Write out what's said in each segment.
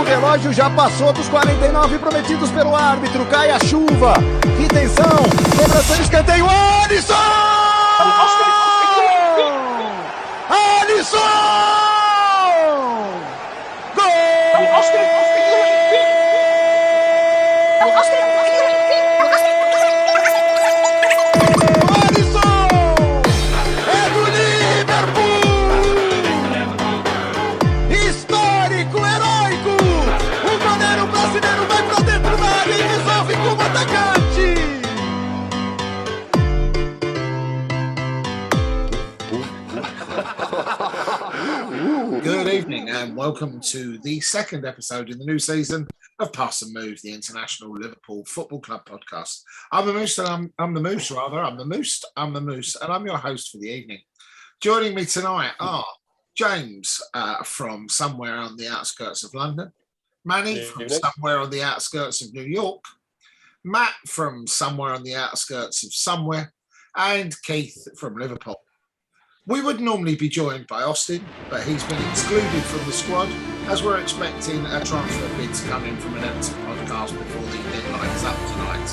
relógio já passou dos 49 prometidos pelo árbitro. Cai a chuva. Que tensão. Cobrança de escanteio. Alisson! Alisson! Good evening and welcome to the second episode in the new season of Pass and Move, the International Liverpool Football Club podcast. I'm the Moose, and I'm the Moose, and I'm your host for the evening. Joining me tonight are James from somewhere on the outskirts of London, Manny from somewhere on the outskirts of New York, Matt from somewhere on the outskirts of somewhere, and Keith from Liverpool. We would normally be joined by Austin, but he's been excluded from the squad as we're expecting a transfer bid to come in from an Everton podcast before the deadline is up tonight.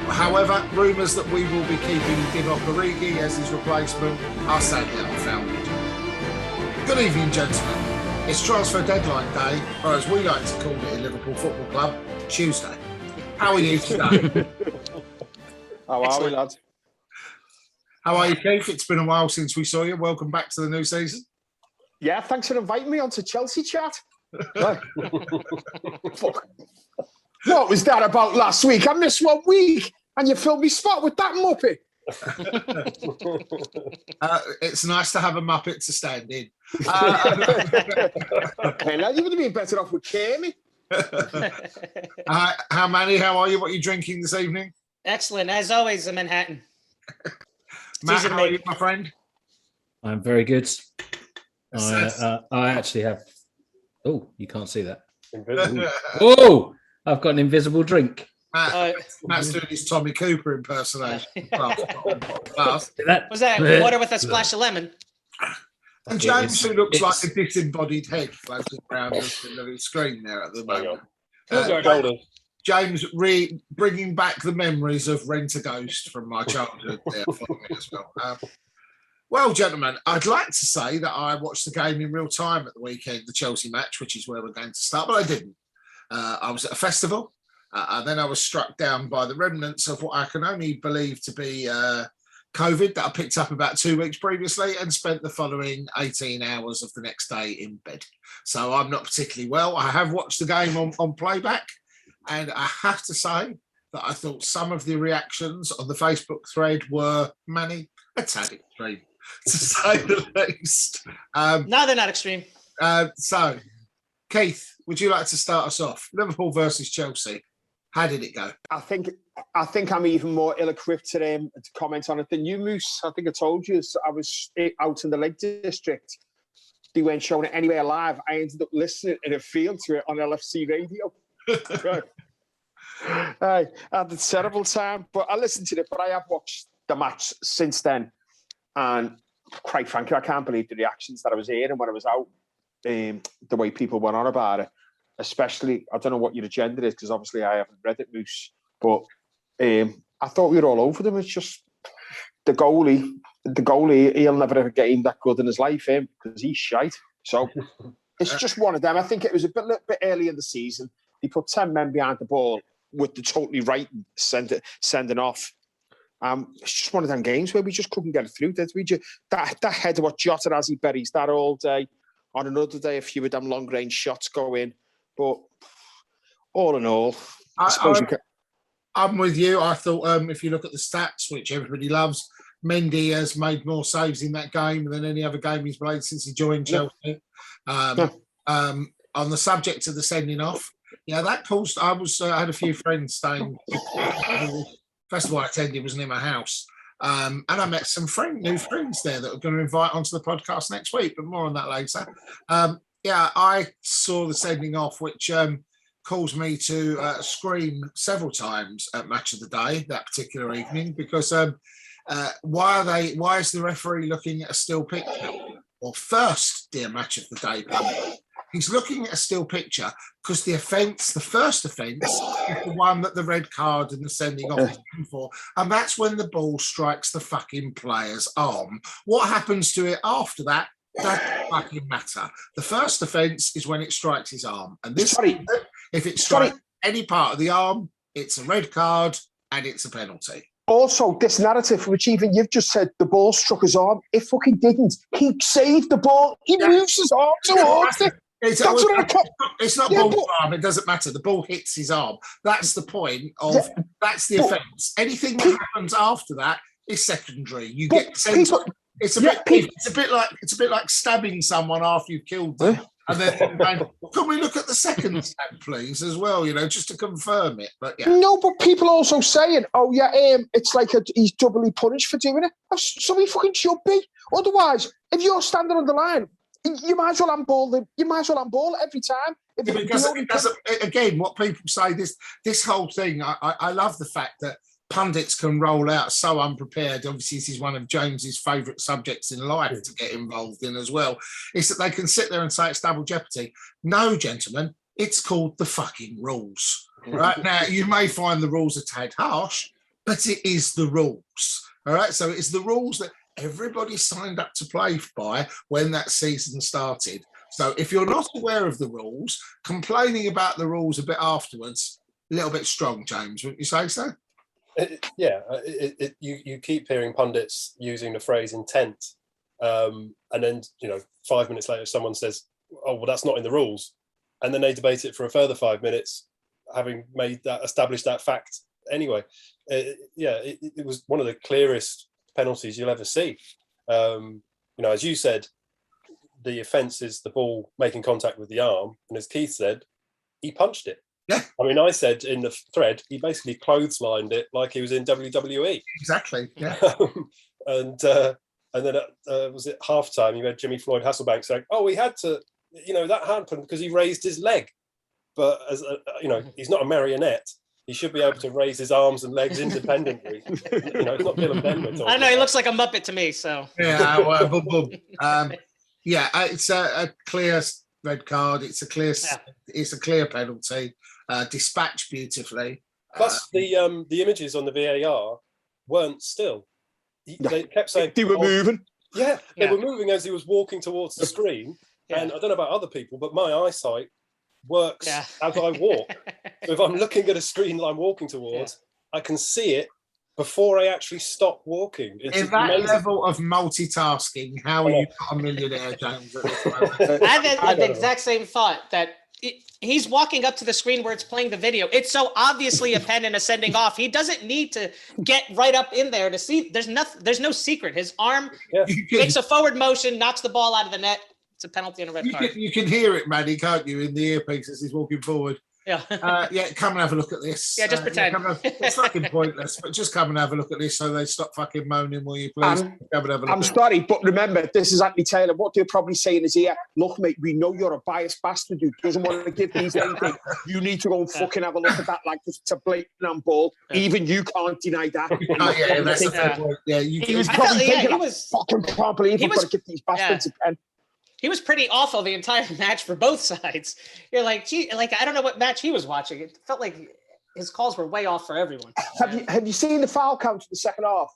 However, rumours that we will be keeping Divock Origi as his replacement are sadly unfounded. Good evening, gentlemen. It's transfer deadline day, or as we like to call it in Liverpool Football Club, Tuesday. How are you today? How are we, lads? How are you, Keith? It's been a while since we saw you. Welcome back to the new season. Yeah, thanks for inviting me onto Chelsea chat. What was that about last week? I missed 1 week and you filled me spot with that muppet. It's nice to have a muppet to stand in. Okay, now you would have been better off with Kermit. How are you? What are you drinking this evening? Excellent. As always, a Manhattan. Matt, how are you, my friend? I'm very good. I actually have... Oh, you can't see that. Oh, I've got an invisible drink. Matt's doing his Tommy Cooper impersonation. Was that water with a splash of lemon? And James, who looks like a disembodied head floating around the screen there at the moment. James bringing back the memories of Rent-A-Ghost from my childhood there for me as well. Well, gentlemen, I'd like to say that I watched the game in real time at the weekend, the Chelsea match, which is where we're going to start, but I didn't. I was at a festival, and then I was struck down by the remnants of what I can only believe to be COVID that I picked up about 2 weeks previously and spent the following 18 hours of the next day in bed. So I'm not particularly well. I have watched the game on playback. And I have to say that I thought some of the reactions on the Facebook thread were, Manny, a tad extreme, to say the least. No, they're not extreme. So, Keith, would you like to start us off? Liverpool versus Chelsea. How did it go? I think I'm even more ill-equipped to comment on it than you, Moose. I think I told you I was out in the Lake District. They weren't showing it anywhere live. I ended up listening in a field to it on LFC radio. I had a terrible time, but I listened to it. But I have watched the match since then, and quite frankly, I can't believe the reactions that I was hearing when I was out. The way people went on about it, especially, I don't know what your agenda is because obviously I haven't read it, Moose. But I thought we were all over them. It's just the goalie. He'll never have a game that good in his life, because he's shite. So it's just one of them. I think it was a little bit early in the season. He put 10 men behind the ball with the totally right sending off. It's just one of them games where we just couldn't get it through. Did we? That header what Jota as he buries that all day. On another day, a few of them long-range shots go in. But all in all, I suppose I'm with you. I thought if you look at the stats, which everybody loves, Mendy has made more saves in that game than any other game he's played since he joined Chelsea. On the subject of the sending off, yeah, that caused. I had a few friends staying. Festival I attended was near my house, and I met some new friends there that are going to invite onto the podcast next week. But more on that later. Yeah, I saw the sending off, which caused me to scream several times at Match of the Day that particular evening because why is the referee looking at a still picture? Well, first, dear Match of the Day panel, He's looking at a still picture because the first offence, is the one that the red card and the sending off is for, and that's when the ball strikes the fucking player's arm. What happens to it after that doesn't fucking matter. The first offence is when it strikes his arm, and this, if it strikes any part of the arm, it's a red card and it's a penalty. Also, this narrative, which even you've just said, the ball struck his arm. It fucking didn't. He saved the ball. He moves his arm towards it. It's not ball's arm. It doesn't matter. The ball hits his arm. That's the point of. That's the offence. Anything that happens after that is secondary. You get sent. It's a bit like stabbing someone after you've killed them. And then, can we look at the second stab, please, as well? Just to confirm it. But yeah. No, but people also saying, it's like he's doubly punished for doing it. So he fucking should be. Otherwise, if you're standing on the line, you might as well handball them. You might as well handball it every time. Again, what people say, this whole thing, I love the fact that pundits can roll out so unprepared. Obviously, this is one of James's favourite subjects in life to get involved in as well. Is that they can sit there and say it's double jeopardy. No, gentlemen, it's called the fucking rules. Right now, you may find the rules a tad harsh, but it is the rules. All right, so it's the rules that everybody signed up to play by when that season started. So if you're not aware of the rules, complaining about the rules a bit afterwards, a little bit strong, James, wouldn't you say so? You keep hearing pundits using the phrase intent, and then 5 minutes later someone says, "Oh, well, that's not in the rules," and then they debate it for a further 5 minutes, having established that fact anyway. It was one of the clearest penalties you'll ever see. As you said, the offence is the ball making contact with the arm, and as Keith said, he punched it. Yeah. I mean, I said in the thread, he basically clotheslined it like he was in WWE. Exactly. Yeah. And then was it halftime? You had Jimmy Floyd Hasselbank saying, "Oh, we had to, that happened because he raised his leg." But as he's not a marionette. He should be able to raise his arms and legs independently. It's not Dylan Denver. I don't know. He looks like a Muppet to me. So yeah. Well, it's a clear red card. It's a clear penalty. Dispatched beautifully. Plus, the images on the VAR weren't still. They kept saying they were moving. Yeah, they were moving as he was walking towards the screen. Yeah. And I don't know about other people, but my eyesight works as I walk. So if I'm looking at a screen that I'm walking towards, I can see it before I actually stop walking. It's in that level of multitasking, how are you not a millionaire, James? At this moment? I had the exact same thought that he's walking up to the screen where it's playing the video. It's so obviously a pen and a sending off. He doesn't need to get right up in there to see. There's no secret. His arm makes a forward motion, knocks the ball out of the net. It's a penalty and a red card. You can hear it, Maddie, can't you, in the earpiece as he's walking forward. Yeah. Come and have a look at this. Yeah, just pretend. It's fucking pointless, but just come and have a look at this so they stop fucking moaning, will you please? Come and have a look. I'm sorry, but remember, this is Anthony Taylor. What they're probably saying is here, look, mate, we know you're a biased bastard who doesn't want to give these anything. You need to go and fucking have a look at that like it's a blatant handball. Even you can't deny that. That's a fair point. Yeah, he was probably thinking, fucking can't believe we've got to give these bastards a pen. He was pretty awful the entire match for both sides. You're like, gee, I don't know what match he was watching. It felt like his calls were way off for everyone. Have you seen the foul count in the second half?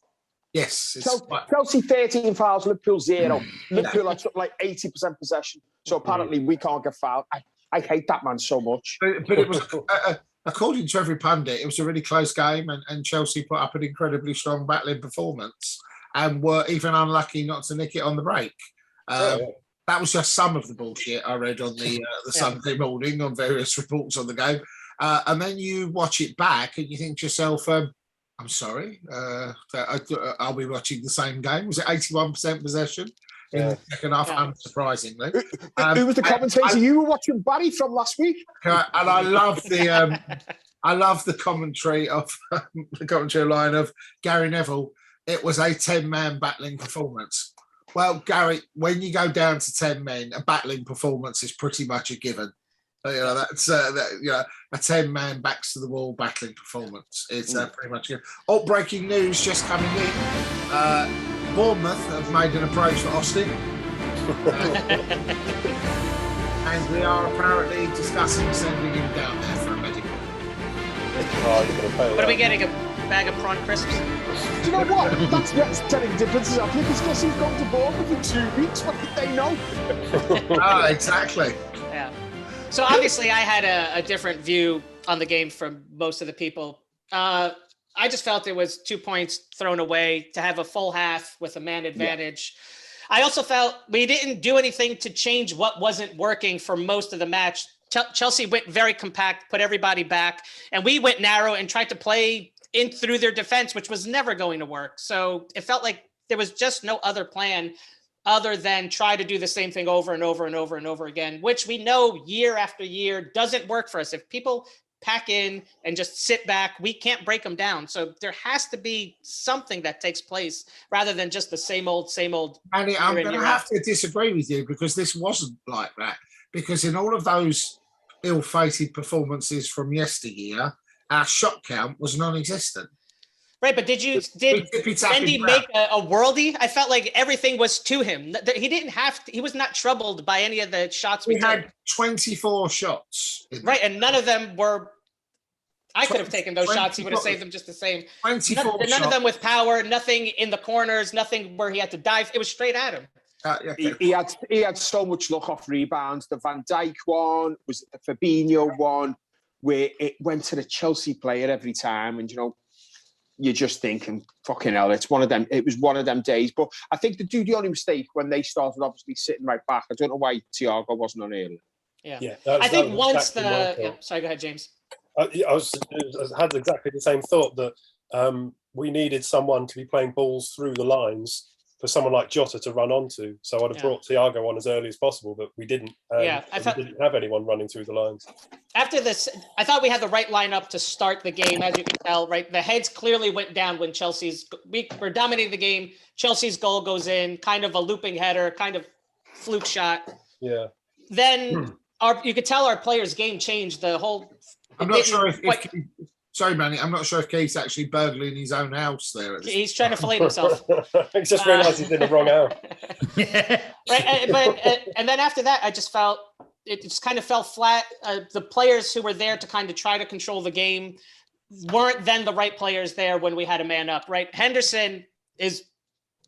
Yes. Chelsea 13 fouls, Liverpool 0. Liverpool had something like 80% possession. So apparently we can't get fouled. I hate that man so much. But it was, according to every pundit, it was a really close game, and Chelsea put up an incredibly strong battling performance and were even unlucky not to nick it on the break. That was just some of the bullshit I read on the Sunday morning on various reports on the game. And then you watch it back and you think to yourself, I'm sorry, I'll be watching the same game. Was it 81% possession in the second half, unsurprisingly? Who was the commentator you were watching Barry from last week? And I love the commentary of the commentary line of Gary Neville. It was a 10-man battling performance. Well, Gary, when you go down to 10 men, a battling performance is pretty much a given. That's a 10-man backs to the wall battling performance. It's pretty much a given. Oh, breaking news just coming in. Bournemouth have made an approach for Austin. and we are apparently discussing sending him down there for a medical. Oh, you're going to fail. What are we getting? A bag of prawn crisps? Do you know what? That's what's telling differences. I think it's because he's gone to Bournemouth in 2 weeks. What did they know? Oh, exactly. Yeah. So obviously, I had a different view on the game from most of the people. I just felt it was 2 points thrown away to have a full half with a man advantage. Yeah. I also felt we didn't do anything to change what wasn't working for most of the match. Chelsea went very compact, put everybody back, and we went narrow and tried to play in through their defense, which was never going to work. So it felt like there was just no other plan other than try to do the same thing over and over and over and over again, which we know year after year doesn't work for us. If people pack in and just sit back, we can't break them down. So there has to be something that takes place rather than just the same old. Andy, I'm going to have to disagree with you because this wasn't like that. Because in all of those ill-fated performances from yesteryear, our shot count was non-existent. Right, but did Mendy make a worldie? I felt like everything was to him. He didn't have to, he was not troubled by any of the shots we had took. 24 shots. Right, and none of them were, I could have taken those shots. He would have saved them just the same. 24 none of them with power, nothing in the corners, nothing where he had to dive. It was straight at him. Okay. He had so much luck off rebounds. The Van Dijk one, was it the Fabinho one, where it went to the Chelsea player every time, and you're just thinking, fucking hell, it was one of them days. But I think the only mistake when they started obviously sitting right back. I don't know why Thiago wasn't on earlier. Yeah. I think once sorry, go ahead, James. I had exactly the same thought that we needed someone to be playing balls through the lines for someone like Jota to run onto. So I'd have brought Thiago on as early as possible, but we didn't. We didn't have anyone running through the lines. After this, I thought we had the right lineup to start the game, as you can tell, right? The heads clearly went down when we were dominating the game. Chelsea's goal goes in, kind of a looping header, kind of fluke shot. Yeah. Then you could tell our players' game changed. The whole... I'm not sure if sorry, Manny, I'm not sure if Keith's actually burgling his own house there. He's trying to fillet himself. He just realised he's in the wrong house. Right, and then after that, I just felt it just kind of fell flat. The players who were there to kind of try to control the game weren't then the right players there when we had a man up, right? Henderson has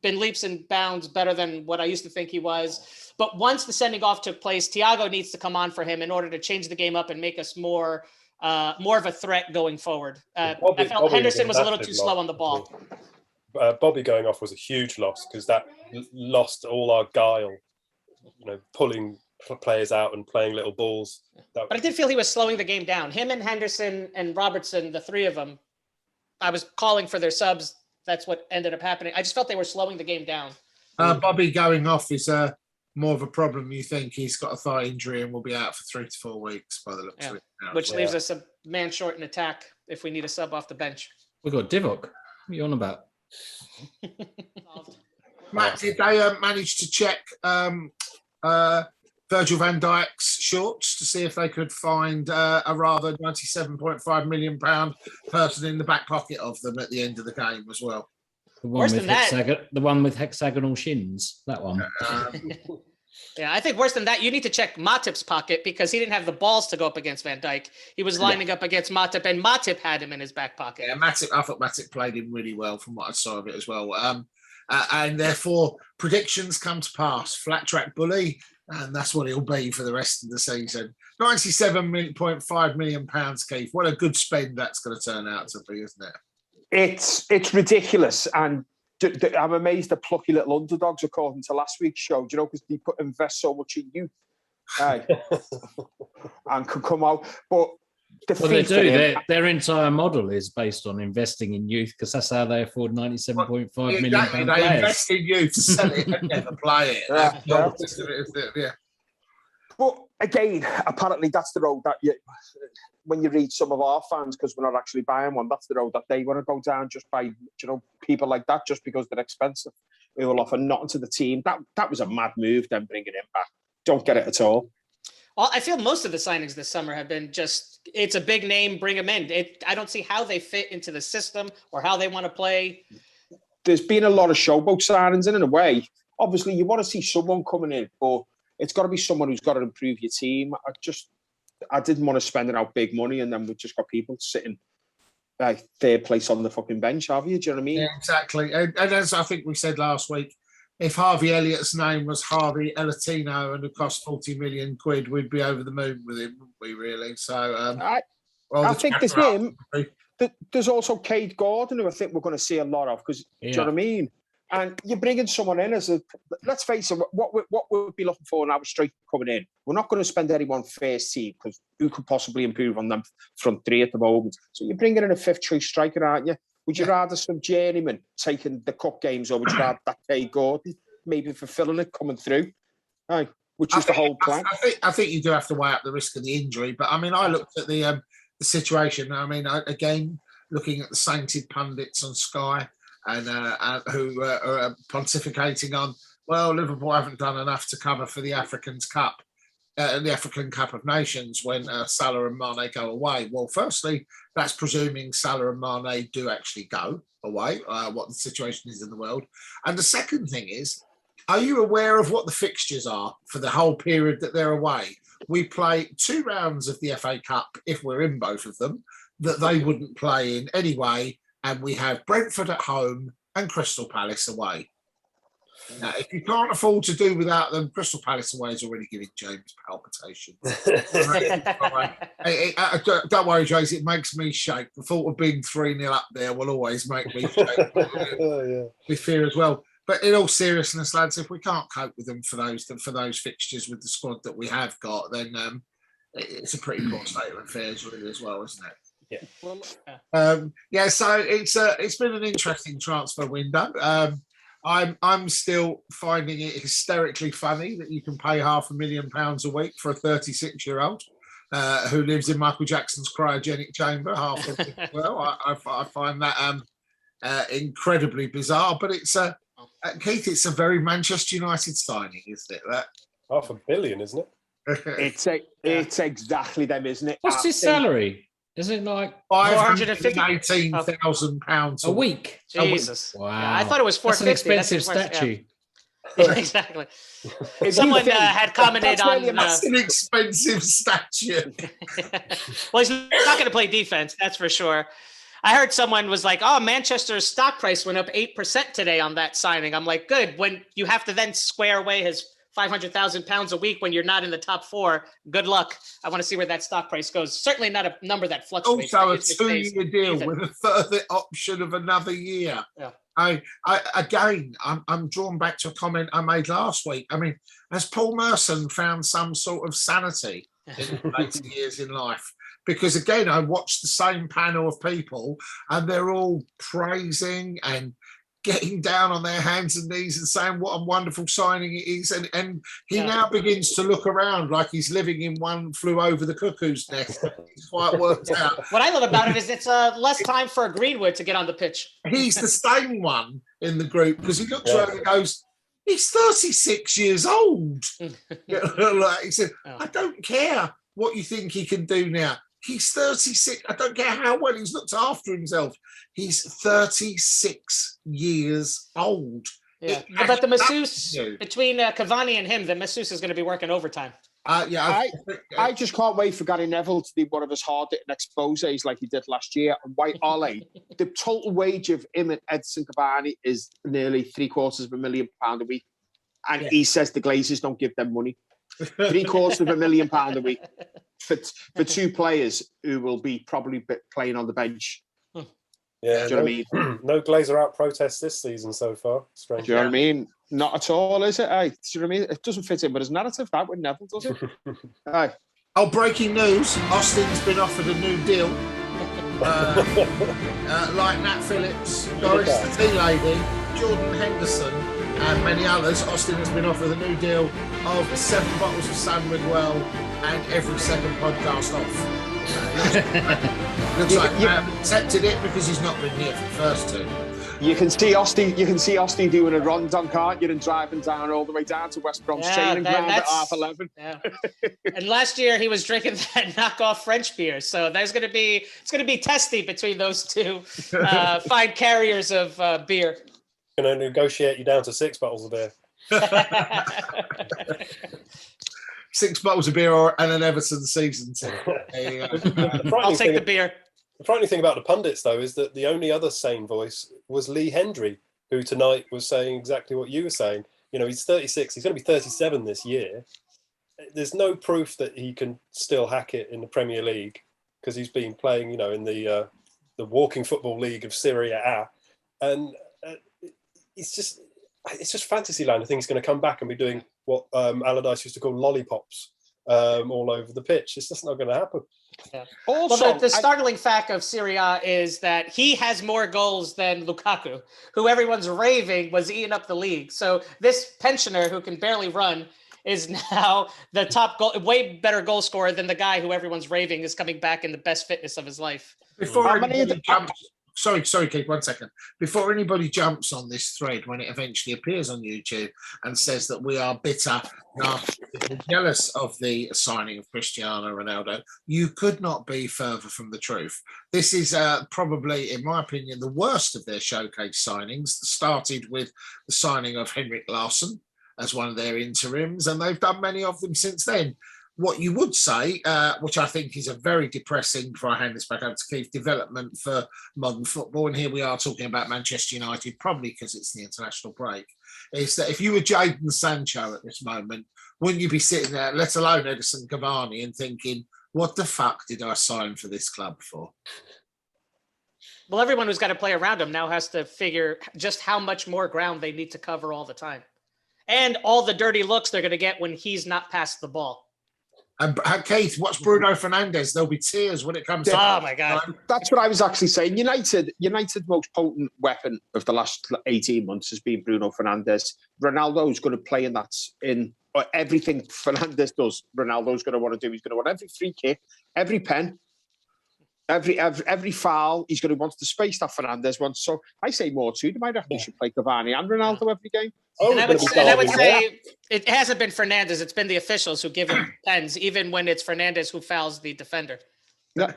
been leaps and bounds better than what I used to think he was. But once the sending off took place, Thiago needs to come on for him in order to change the game up and make us more of a threat going forward. I felt Henderson was a little too slow on the ball. Bobby going off was a huge loss because that lost all our guile, pulling players out and playing little balls. But I did feel he was slowing the game down. Him and Henderson and Robertson, the three of them, I was calling for their subs. That's what ended up happening. I just felt they were slowing the game down. Bobby going off is more of a problem. You think he's got a thigh injury and will be out for 3 to 4 weeks by the looks of it. Which leaves us a man short in attack if we need a sub off the bench. We've got Divock. What are you on about? Matt, did they manage to check Virgil van Dijk's shorts to see if they could find a rather £97.5 million person in the back pocket of them at the end of the game as well? The one with hexagonal shins, that one. Yeah, I think worse than that, you need to check Matip's pocket because he didn't have the balls to go up against Van Dijk. He was lining up against Matip, and Matip had him in his back pocket. Yeah, I thought Matip played him really well from what I saw of it as well. And therefore, predictions come to pass. Flat track bully, and that's what he'll be for the rest of the season. £97.5 million, Keith. What a good spend that's going to turn out to be, isn't it? It's ridiculous, and I'm amazed the plucky little underdogs, according to last week's show, because they invest so much in youth and could come out. But they do. Their entire model is based on investing in youth because that's how they afford £97.5 million. Exactly. They invest in youth to sell it and never play it. Yeah. But again, apparently that's the road that when you read some of our fans, because we're not actually buying one, that's the road that they want to go down just by, people like that, just because they're expensive, who will offer nothing to the team. That was a mad move, then bringing him back. Don't get it at all. Well, I feel most of the signings this summer have been it's a big name, bring them in. I don't see how they fit into the system or how they want to play. There's been a lot of showboat signings in a way. Obviously, you want to see someone coming in, but it's got to be someone who's got to improve your team. I didn't want to spend it out big money, and then we've just got people sitting third place on the fucking bench, have you? Do you know what I mean? Yeah, exactly. And as I think we said last week, if Harvey Elliott's name was Harvey Elliotino and it cost 40 million quid, we'd be over the moon with him, wouldn't we, really? So I think there's him. There's also Cade Gordon, who I think we're going to see a lot of, because do you know what I mean? And you're bringing someone in let's face it, what we'd be looking for now is striker coming in. We're not going to spend anyone first team, because who could possibly improve on them front three at the moment? So you're bringing in a fifth choice striker, aren't you? Would you rather some journeyman taking the cup games, or would you rather that Cade Gordon maybe fulfilling it coming through? Which is the whole plan. I think you do have to weigh up the risk of the injury. But I mean, I looked at the situation. I mean, again, looking at the sainted pundits on Sky and who are pontificating on, well, Liverpool haven't done enough to cover for the Africans Cup, the African Cup of Nations when Salah and Mane go away. Well, firstly, that's presuming Salah and Mane do actually go away, what the situation is in the world. And the second thing is, are you aware of what the fixtures are for the whole period that they're away? We play 2 rounds of the FA Cup, if we're in both of them, that they wouldn't play in anyway. And we have Brentford at home and Crystal Palace away. Now, if you can't afford to do without them, Crystal Palace away is already giving James palpitations. Don't worry, James, it makes me shake. The thought of being 3-0 up there will always make me shake. We fear as well. But in all seriousness, lads, if we can't cope with them for those fixtures with the squad that we have got, then it's a pretty poor state of affairs, really, as well, isn't it? Yeah. So it's been an interesting transfer window. I'm still finding it hysterically funny that you can pay £500,000 a week for a 36-year-old who lives in Michael Jackson's cryogenic chamber half of it. Well, I find that incredibly bizarre, but it's Keith, it's a very Manchester United signing, isn't it? That £500 million, isn't it? It's exactly them, isn't it? What's his salary? Is it like £518,000 a week? Jesus! Wow, yeah, I thought it was $450. That's an expensive statue. Yeah. Exactly. Someone had commented on. That's an expensive statue. Well, he's not going to play defense, that's for sure. I heard someone was like, "Oh, Manchester's stock price went up 8% today on that signing." I'm like, "Good." When you have to then square away his £500,000 a week when you're not in the top 4, good luck. I want to see where that stock price goes. Certainly not a number that fluctuates. Also, a 2-year deal with a further option of another year. Yeah. I'm drawn back to a comment I made last week. I mean, has Paul Merson found some sort of sanity in later years in life? Because again, I watched the same panel of people, and they're all praising and getting down on their hands and knees and saying what a wonderful signing it is. And he now begins to look around like he's living in One Flew Over the Cuckoo's Nest. He's quite worked out. What I love about it is it's less time for Greenwood to get on the pitch. He's the same one in the group because he looks around and goes, he's 36 years old. He said, I don't care what you think he can do now. He's 36. I don't care how well he's looked after himself. He's 36 years old. Yeah. But the masseuse, between Cavani and him, the masseuse is going to be working overtime. I just can't wait for Gary Neville to do one of his hard-hitting exposés like he did last year. And White Ollie, the total wage of him and Edson Cavani is nearly £750,000 a week. And he says the Glazers don't give them money. £750,000 a week for 2 players who will be probably playing on the bench. Yeah, do you know what I mean? No Glazer out protests this season so far. Strange. Do you know what I mean? Not at all, is it? Do you know what I mean? It doesn't fit in with his narrative, that with Neville, does it? Oh, breaking news. Austin's been offered a new deal. Like Nat Phillips, Doris the Tea Lady, Jordan Henderson, and many others. Austin has been offered a new deal of 7 bottles of Sandwich Well and every second podcast off. Looks like accepted it because he's not been here for the first 2. You can see Austin doing a rundon, can't you, and driving down all the way down to West Brom's training ground at 11:30. Yeah. And last year he was drinking that knockoff French beer, so it's going to be testy between those 2 fine carriers of beer. Going to negotiate you down to 6 bottles of beer. 6 bottles of beer and an Everton season ticket. I'll take the beer. The frightening thing about the pundits, though, is that the only other sane voice was Lee Hendry, who tonight was saying exactly what you were saying. You know, he's 36. He's going to be 37 this year. There's no proof that he can still hack it in the Premier League because he's been playing, you know, in the Walking Football League of Serie A, and it's just fantasy land. I think he's going to come back and be doing what Allardyce used to call lollipops all over the pitch. It's just not going to happen. Yeah. Also, the startling fact of Serie A is that he has more goals than Lukaku, who everyone's raving was eating up the league. So this pensioner who can barely run is now the top goal, way better goal scorer than the guy who everyone's raving is coming back in the best fitness of his life. Before anybody jumps, sorry, Keith, 1 second. Before anybody jumps on this thread when it eventually appears on YouTube and says that we are bitter, jealous of the signing of Cristiano Ronaldo, you could not be further from the truth. This is probably, in my opinion, the worst of their showcase signings. Started with the signing of Henrik Larsson as one of their interims, and they've done many of them since then. What you would say, which I think is a very depressing, before I hand this back over to Keith, development for modern football, and here we are talking about Manchester United, probably because it's the international break, is that if you were Jadon Sancho at this moment, wouldn't you be sitting there, let alone Edison Cavani, and thinking, what the fuck did I sign for this club for? Well, everyone who's got to play around him now has to figure just how much more ground they need to cover all the time. And all the dirty looks they're going to get when he's not past the ball. And Keith, what's Bruno Fernandes? There'll be tears when it comes to... Oh, my God. That's what I was actually saying. United's most potent weapon of the last 18 months has been Bruno Fernandes. Ronaldo's going to play in that, in everything Fernandes does. Ronaldo's going to want to do. He's going to want every free kick, every pen, every foul. He's going to want the space that Fernandes wants. So I say more too. They might actually should play Cavani and Ronaldo every game. And I would say it hasn't been Fernandes. It's been the officials who give him pens, even when it's Fernandes who fouls the defender. Yeah.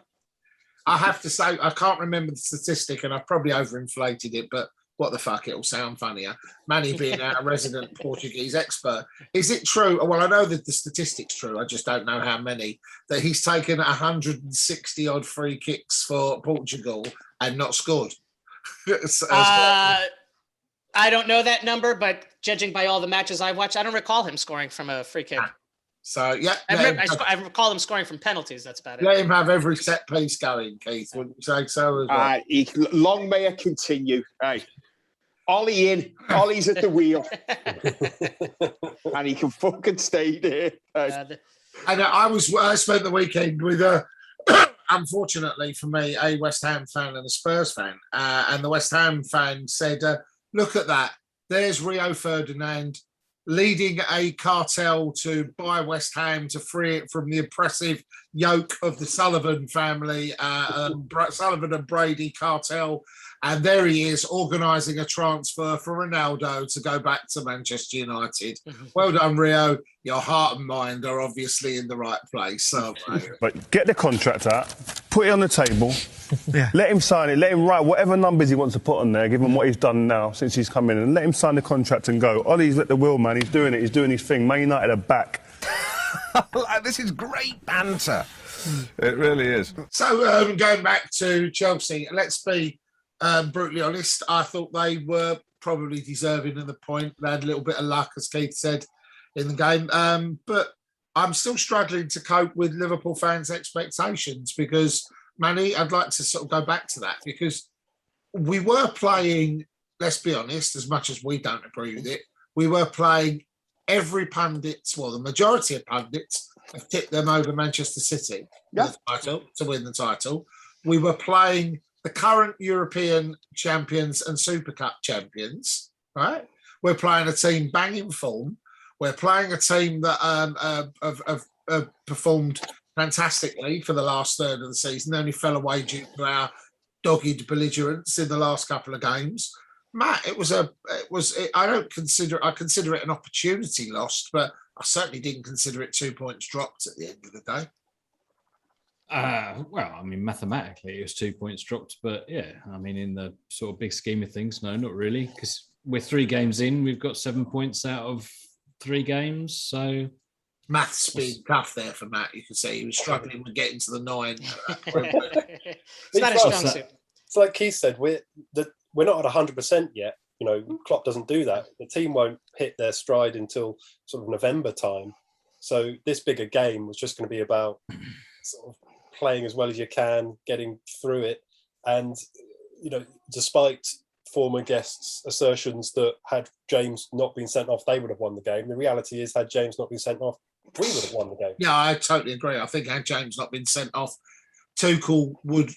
I have to say, I can't remember the statistic, and I've probably overinflated it, but what the fuck, it'll sound funnier. Manny being our resident Portuguese expert. Is it true? Well, I know that the statistic's true. I just don't know how many. That he's taken 160 odd free kicks for Portugal and not scored. I don't know that number, but judging by all the matches I've watched, I don't recall him scoring from a free kick. So, yeah. I recall him scoring from penalties. That's about it. Let him have every set piece going, Keith. Wouldn't you say so as well? Long may it continue. Hey. Ollie in. Ollie's at the wheel. And he can fucking stay there. And I spent the weekend with unfortunately for me, a West Ham fan and a Spurs fan. And the West Ham fan said, look at that. There's Rio Ferdinand leading a cartel to buy West Ham to free it from the oppressive yoke of the Sullivan family, Sullivan and Brady cartel. And there he is, organising a transfer for Ronaldo to go back to Manchester United. Well done, Rio. Your heart and mind are obviously in the right place. But get the contract out, put it on the table, let him sign it, let him write whatever numbers he wants to put on there, give him what he's done now since he's come in, and let him sign the contract and go. Ollie's at the wheel, man. He's doing it. He's doing his thing. Man United are back. This is great banter. It really is. So going back to Chelsea, let's be brutally honest. I thought they were probably deserving of the point. They had a little bit of luck, as Keith said, in the game. But I'm still struggling to cope with Liverpool fans' expectations because, Manny, I'd like to sort of go back to that because we were playing, let's be honest, as much as we don't agree with it, we were playing every pundit, well, the majority of pundits have tipped them over Manchester City to win the title. We were playing the current European champions and Super Cup champions, right? We're playing a team bang in form. We're playing a team that have performed fantastically for the last third of the season. They only fell away due to our dogged belligerence in the last couple of games. Matt, I consider it an opportunity lost, but I certainly didn't consider it 2 points dropped at the end of the day. Well, I mean, mathematically, it was 2 points dropped, but yeah, I mean, in the sort of big scheme of things, no, not really, because we're 3 games in. We've got 7 points out of 3 games. So maths being tough there for Matt. You can see he was struggling with getting to the 9. It's not a strong suit. It's like Keith said, we're not at 100% yet. You know, Klopp doesn't do that. The team won't hit their stride until sort of November time. So this bigger game was just going to be about sort of playing as well as you can, getting through it. And, you know, despite former guests' assertions that had James not been sent off, they would have won the game. The reality is, had James not been sent off, we would have won the game. Yeah, I totally agree. I think had James not been sent off, Tuchel would...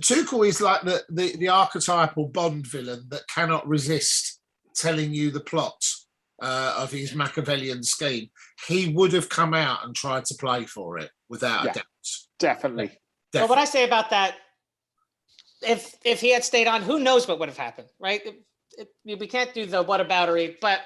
Tuchel is like the archetypal Bond villain that cannot resist telling you the plot of his Machiavellian scheme. He would have come out and tried to play for it without a doubt. Definitely. Well, what I say about that, if he had stayed on, who knows what would have happened, right? We can't do the whataboutery, but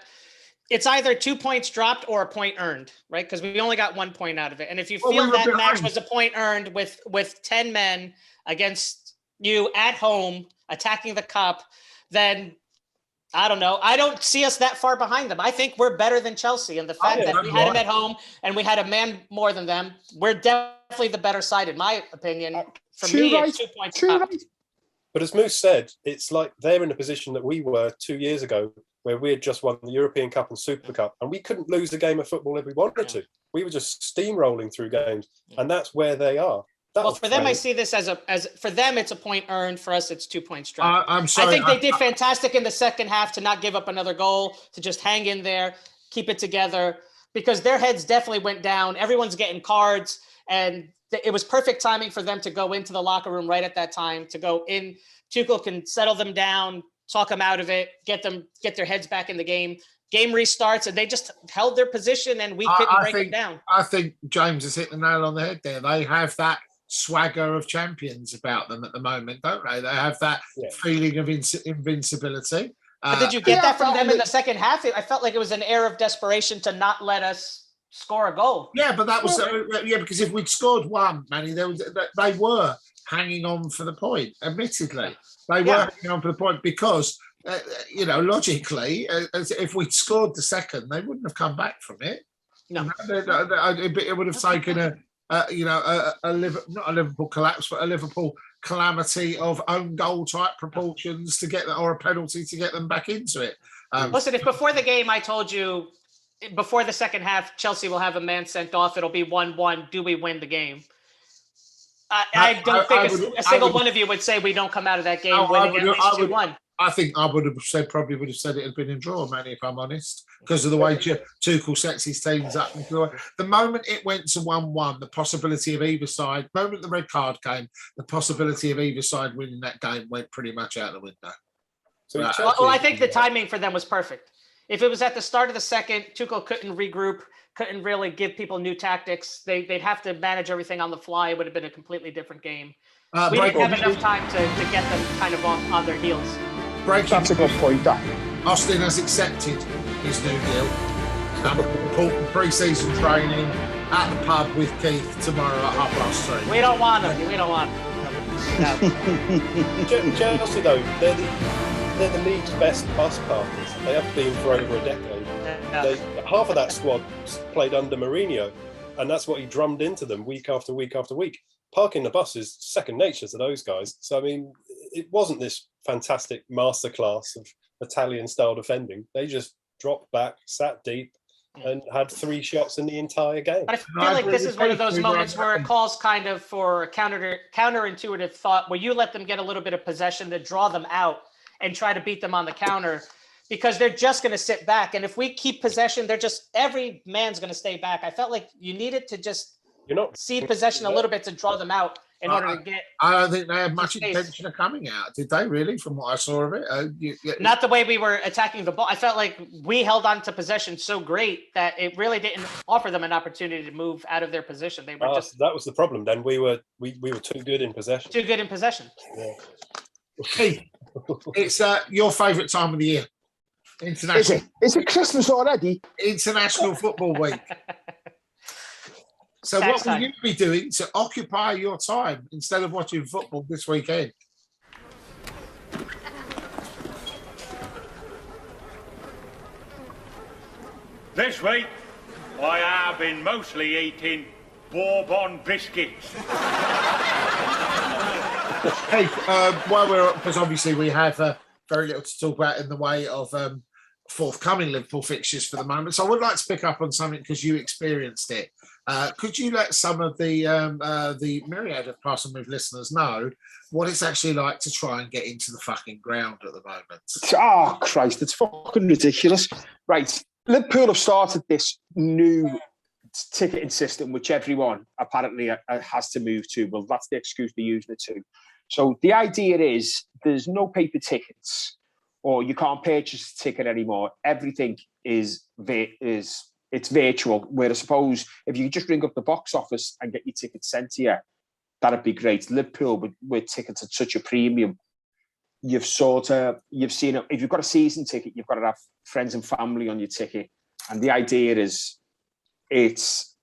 it's either 2 points dropped or a point earned, right? Because we only got 1 point out of it. And if you feel that match was a point earned with 10 men against you at home attacking the cup, then I don't know. I don't see us that far behind them. I think we're better than Chelsea. And the fact that we had them at home and we had a man more than them, we're definitely the better side, in my opinion. For me, it's 2 points up. But as Moose said, it's like they're in a position that we were 2 years ago, where we had just won the European Cup and Super Cup, and we couldn't lose a game of football if we wanted to. We were just steamrolling through games, and that's where they are. Well, for them, I see this as for them, it's a point earned. For us, it's 2 points dropped. I'm sorry. I think they did fantastic in the second half to not give up another goal, to just hang in there, keep it together, because their heads definitely went down. Everyone's getting cards, and it was perfect timing for them to go into the locker room right at that time, to go in. Tuchel can settle them down, talk them out of it, get their heads back in the game. Game restarts, and they just held their position, and we couldn't break them down. I think James has hit the nail on the head there. They have that swagger of champions about them at the moment, don't they? They have that feeling of invincibility. But did you get that from them in the second half? I felt like it was an air of desperation to not let us score a goal. Yeah, but that was because if we'd scored one, Manny, they were hanging on for the point. Admittedly, they were hanging on for the point because logically, if we'd scored the second, they wouldn't have come back from it. No, it would have taken not a Liverpool collapse, but a Liverpool calamity of own goal type proportions to get that, or a penalty to get them back into it. Listen, if before the game I told you before the second half Chelsea will have a man sent off, it'll be 1-1. Do we win the game? I don't think a single one of you would say we don't come out of that game winning at least 2-1. I think I would have probably would have said it had been in draw, Manny, if I'm honest, because of the way Tuchel sets his teams up. The moment it went to 1-1, the possibility of either side, the moment the red card came, the possibility of either side winning that game went pretty much out the window. Well, I think the timing for them was perfect. If it was at the start of the second, Tuchel couldn't regroup, couldn't really give people new tactics. They'd have to manage everything on the fly. It would have been a completely different game. We didn't have enough time to get them kind of on their heels. That's a good point, that. Austin has accepted his new deal. Important pre-season training at the pub with Keith tomorrow at 3:30. We don't want them. We don't want them. No. Chelsea, though, they're the league's best bus parties. They have been for over a decade. Half of that squad played under Mourinho, and that's what he drummed into them week after week after week. Parking the bus is second nature to those guys. So, I mean, it wasn't this fantastic masterclass of Italian-style defending. They just dropped back, sat deep, and had 3 shots in the entire game. I feel like this is one of those moments where it calls kind of for a counterintuitive thought, where you let them get a little bit of possession to draw them out and try to beat them on the counter, because they're just going to sit back. And if we keep possession, every man's going to stay back. I felt like you needed to just cede possession a little bit to draw them out in order to get. I don't think they had much intention of coming out, did they? Really, from what I saw of it, not the way we were attacking the ball. I felt like we held on to possession so great that it really didn't offer them an opportunity to move out of their position. They were that was the problem. Then we were too good in possession. Too good in possession. Yeah. Hey, it's your favourite time of the year. International. Is it Christmas already? International Football Week. So what will you be doing to occupy your time instead of watching football this weekend? This week, I have been mostly eating Bourbon biscuits. Hey, while we're, because obviously we have very little to talk about in the way of forthcoming Liverpool fixtures for the moment, so I would like to pick up on something because you experienced it. Could you let some of the myriad of Pass and Move listeners know what it's actually like to try and get into the fucking ground at the moment? Oh, Christ, it's fucking ridiculous. Right, Liverpool have started this new ticketing system, which everyone apparently has to move to. Well, that's the excuse they're using it to. So the idea is there's no paper tickets, or you can't purchase a ticket anymore. Everything is it's virtual. Where I suppose if you could just ring up the box office and get your tickets sent to you, that'd be great. Liverpool with tickets at such a premium, you've seen it. If you've got a season ticket, you've got to have friends and family on your ticket. And the idea is it's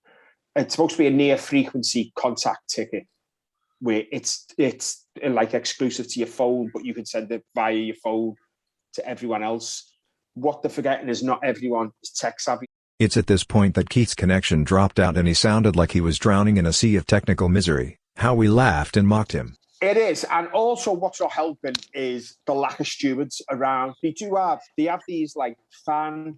supposed to be a near frequency contact ticket, where it's like exclusive to your phone, but you can send it via your phone to everyone else. What they're forgetting is not everyone is tech savvy. It's at this point that Keith's connection dropped out and he sounded like he was drowning in a sea of technical misery. How we laughed and mocked him. It is, and also what's not helping is the lack of stewards around. They have these like fan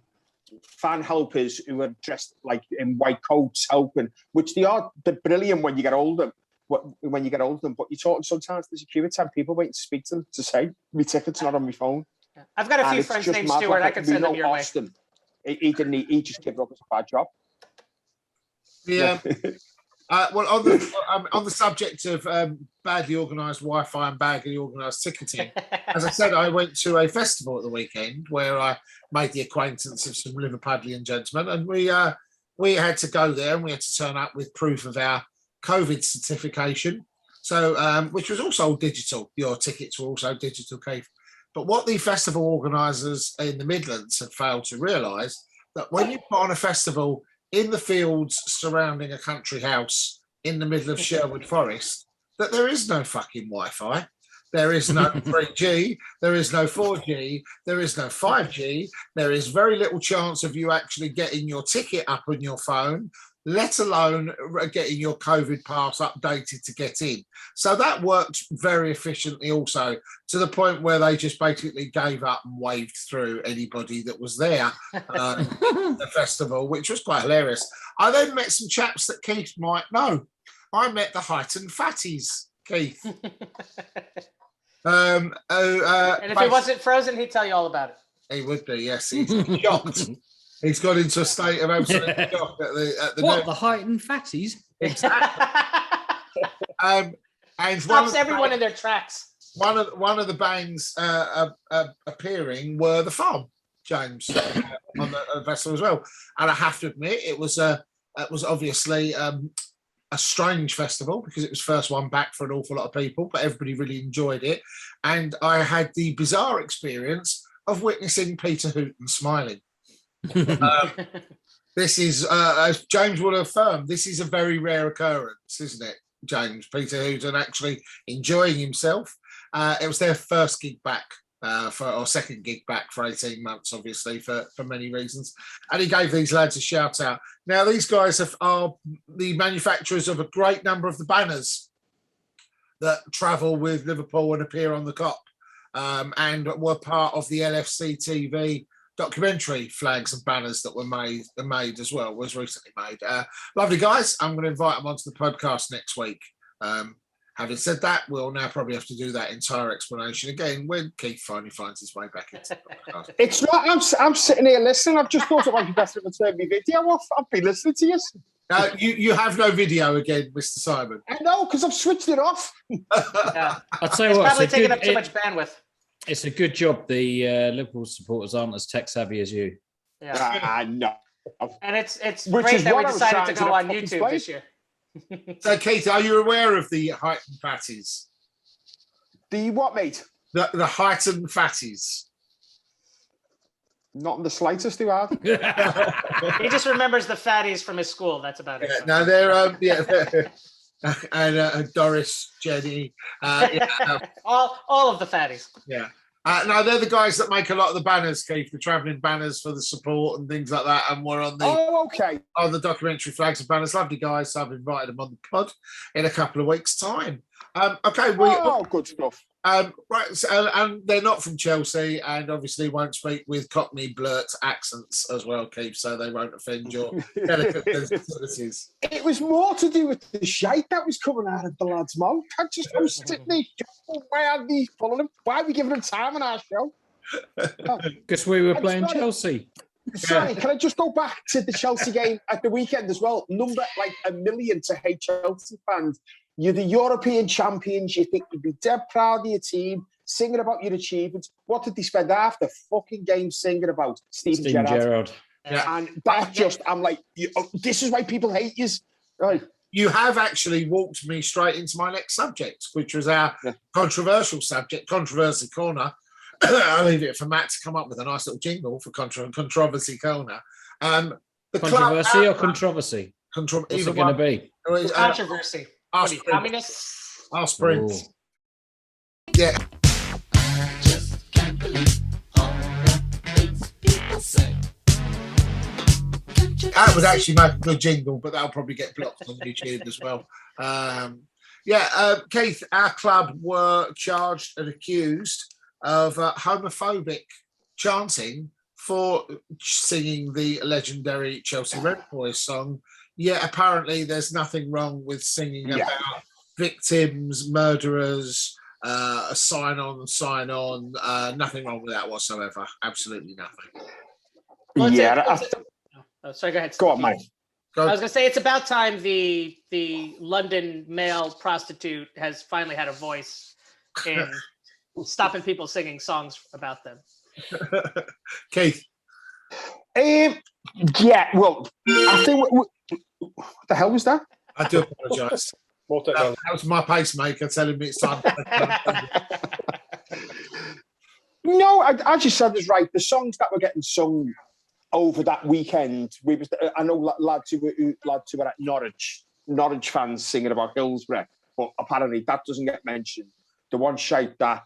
helpers who are dressed like in white coats helping, which they're brilliant when you get older. But you're talking sometimes there's a queue of 10 people waiting to speak to them to say my ticket's not on my phone. I've got a few friends named Stuart. I can send them your way. He just gave up as a bad job. Yeah. Well, on the subject of badly organised Wi-Fi and badly organised ticketing, as I said, I went to a festival at the weekend where I made the acquaintance of some Liverpudlian gentlemen, and we had to go there and we had to turn up with proof of our COVID certification, so which was also digital. Your tickets were also digital, Keith. But what the festival organisers in the Midlands had failed to realise, that when you put on a festival in the fields surrounding a country house in the middle of Sherwood Forest, that there is no fucking Wi-Fi. There is no 3G, there is no 4G, there is no 5G. There is very little chance of you actually getting your ticket up on your phone, let alone getting your COVID pass updated to get in. So that worked very efficiently also, to the point where they just basically gave up and waved through anybody that was there at the festival, which was quite hilarious. I then met some chaps that Keith might know. I met the Heighton Fatties, Keith. And if he wasn't frozen, he'd tell you all about it. He would be, yes. He's shocked. He's got into a state of absolute shock at the what, the Heighton Fatties? Exactly. And stops everyone in their tracks. One of the bands appearing were the Farm, James, on the festival as well. And I have to admit, it was obviously a strange festival because it was first one back for an awful lot of people, but everybody really enjoyed it. And I had the bizarre experience of witnessing Peter Hooton smiling. This is, as James will affirm, this is a very rare occurrence, isn't it, James? Peter Hooton actually enjoying himself. It was their first gig back, or second gig back for 18 months, obviously, for many reasons. And he gave these lads a shout out. Now, these guys are the manufacturers of a great number of the banners that travel with Liverpool and appear on the Kop, and were part of the LFC TV documentary flags and banners that were made as well, was recently made. Lovely guys. I'm going to invite them onto the podcast next week. Having said that, we'll now probably have to do that entire explanation again when Keith finally finds his way back into the podcast. It's not. I'm sitting here listening. I've just thought it might be better to turn my video off. I've been listening to you. You have no video again, Mr. Simon. I know, because I've switched it off. Yeah. I'll tell you what. Probably taking up too much bandwidth. It's a good job the Liverpool supporters aren't as tech savvy as you. Yeah. No. And it's great that we decided to go on YouTube this year. So, Keith, are you aware of the Heighton Fatties? The what, mate? The Heighton Fatties. Not in the slightest, do I? He just remembers the fatties from his school. That's about it. No, they're and Doris, Jenny, all of the fatties. Yeah. No, they're the guys that make a lot of the banners, Keith, the travelling banners for the support and things like that. And we're on the on the documentary Flags and Banners. Lovely guys. So I've invited them on the pod in a couple of weeks' time. Good stuff. Right, so, and they're not from Chelsea, and obviously won't speak with Cockney blurt accents as well, Keith, so they won't offend your delicate sensibilities. It was more to do with the shite that was coming out of the lad's mouth. I was sitting there, why are these following him? Why are we giving him time on our show? Because we were playing Chelsea. Sorry, can I just go back to the Chelsea game at the weekend as well? Number like 1 million to hate Chelsea fans. You're the European champions. You think you'd be dead proud of your team, singing about your achievements. What did they spend half the fucking game singing about? Steven Gerrard. Yeah. And that just, I'm like, this is why people hate you. Right. You have actually walked me straight into my next subject, which was our controversial subject, Controversy Corner. I'll leave it for Matt to come up with a nice little jingle for Controversy Corner. Controversy or controversy? What's it going to be? Controversy. Communists? Our sprint. Yeah. Just can't believe all the things people say. That would actually make a good jingle, but that'll probably get blocked on YouTube as well. Keith, our club were charged and accused of homophobic chanting for singing the legendary Chelsea Red Boys song. Yeah, apparently there's nothing wrong with singing about victims, murderers, sign on, nothing wrong with that whatsoever. Absolutely nothing. Sorry, go ahead. Go on, Mike. I was going to say it's about time the London male prostitute has finally had a voice in stopping people singing songs about them. Keith. Well, I think what the hell was that? I do apologise. That was my pacemaker telling me it's time. No, I just said this right. The songs that were getting sung over that weekend, I know lads who were at Norwich fans singing about Hillsborough, but apparently that doesn't get mentioned. The one shite that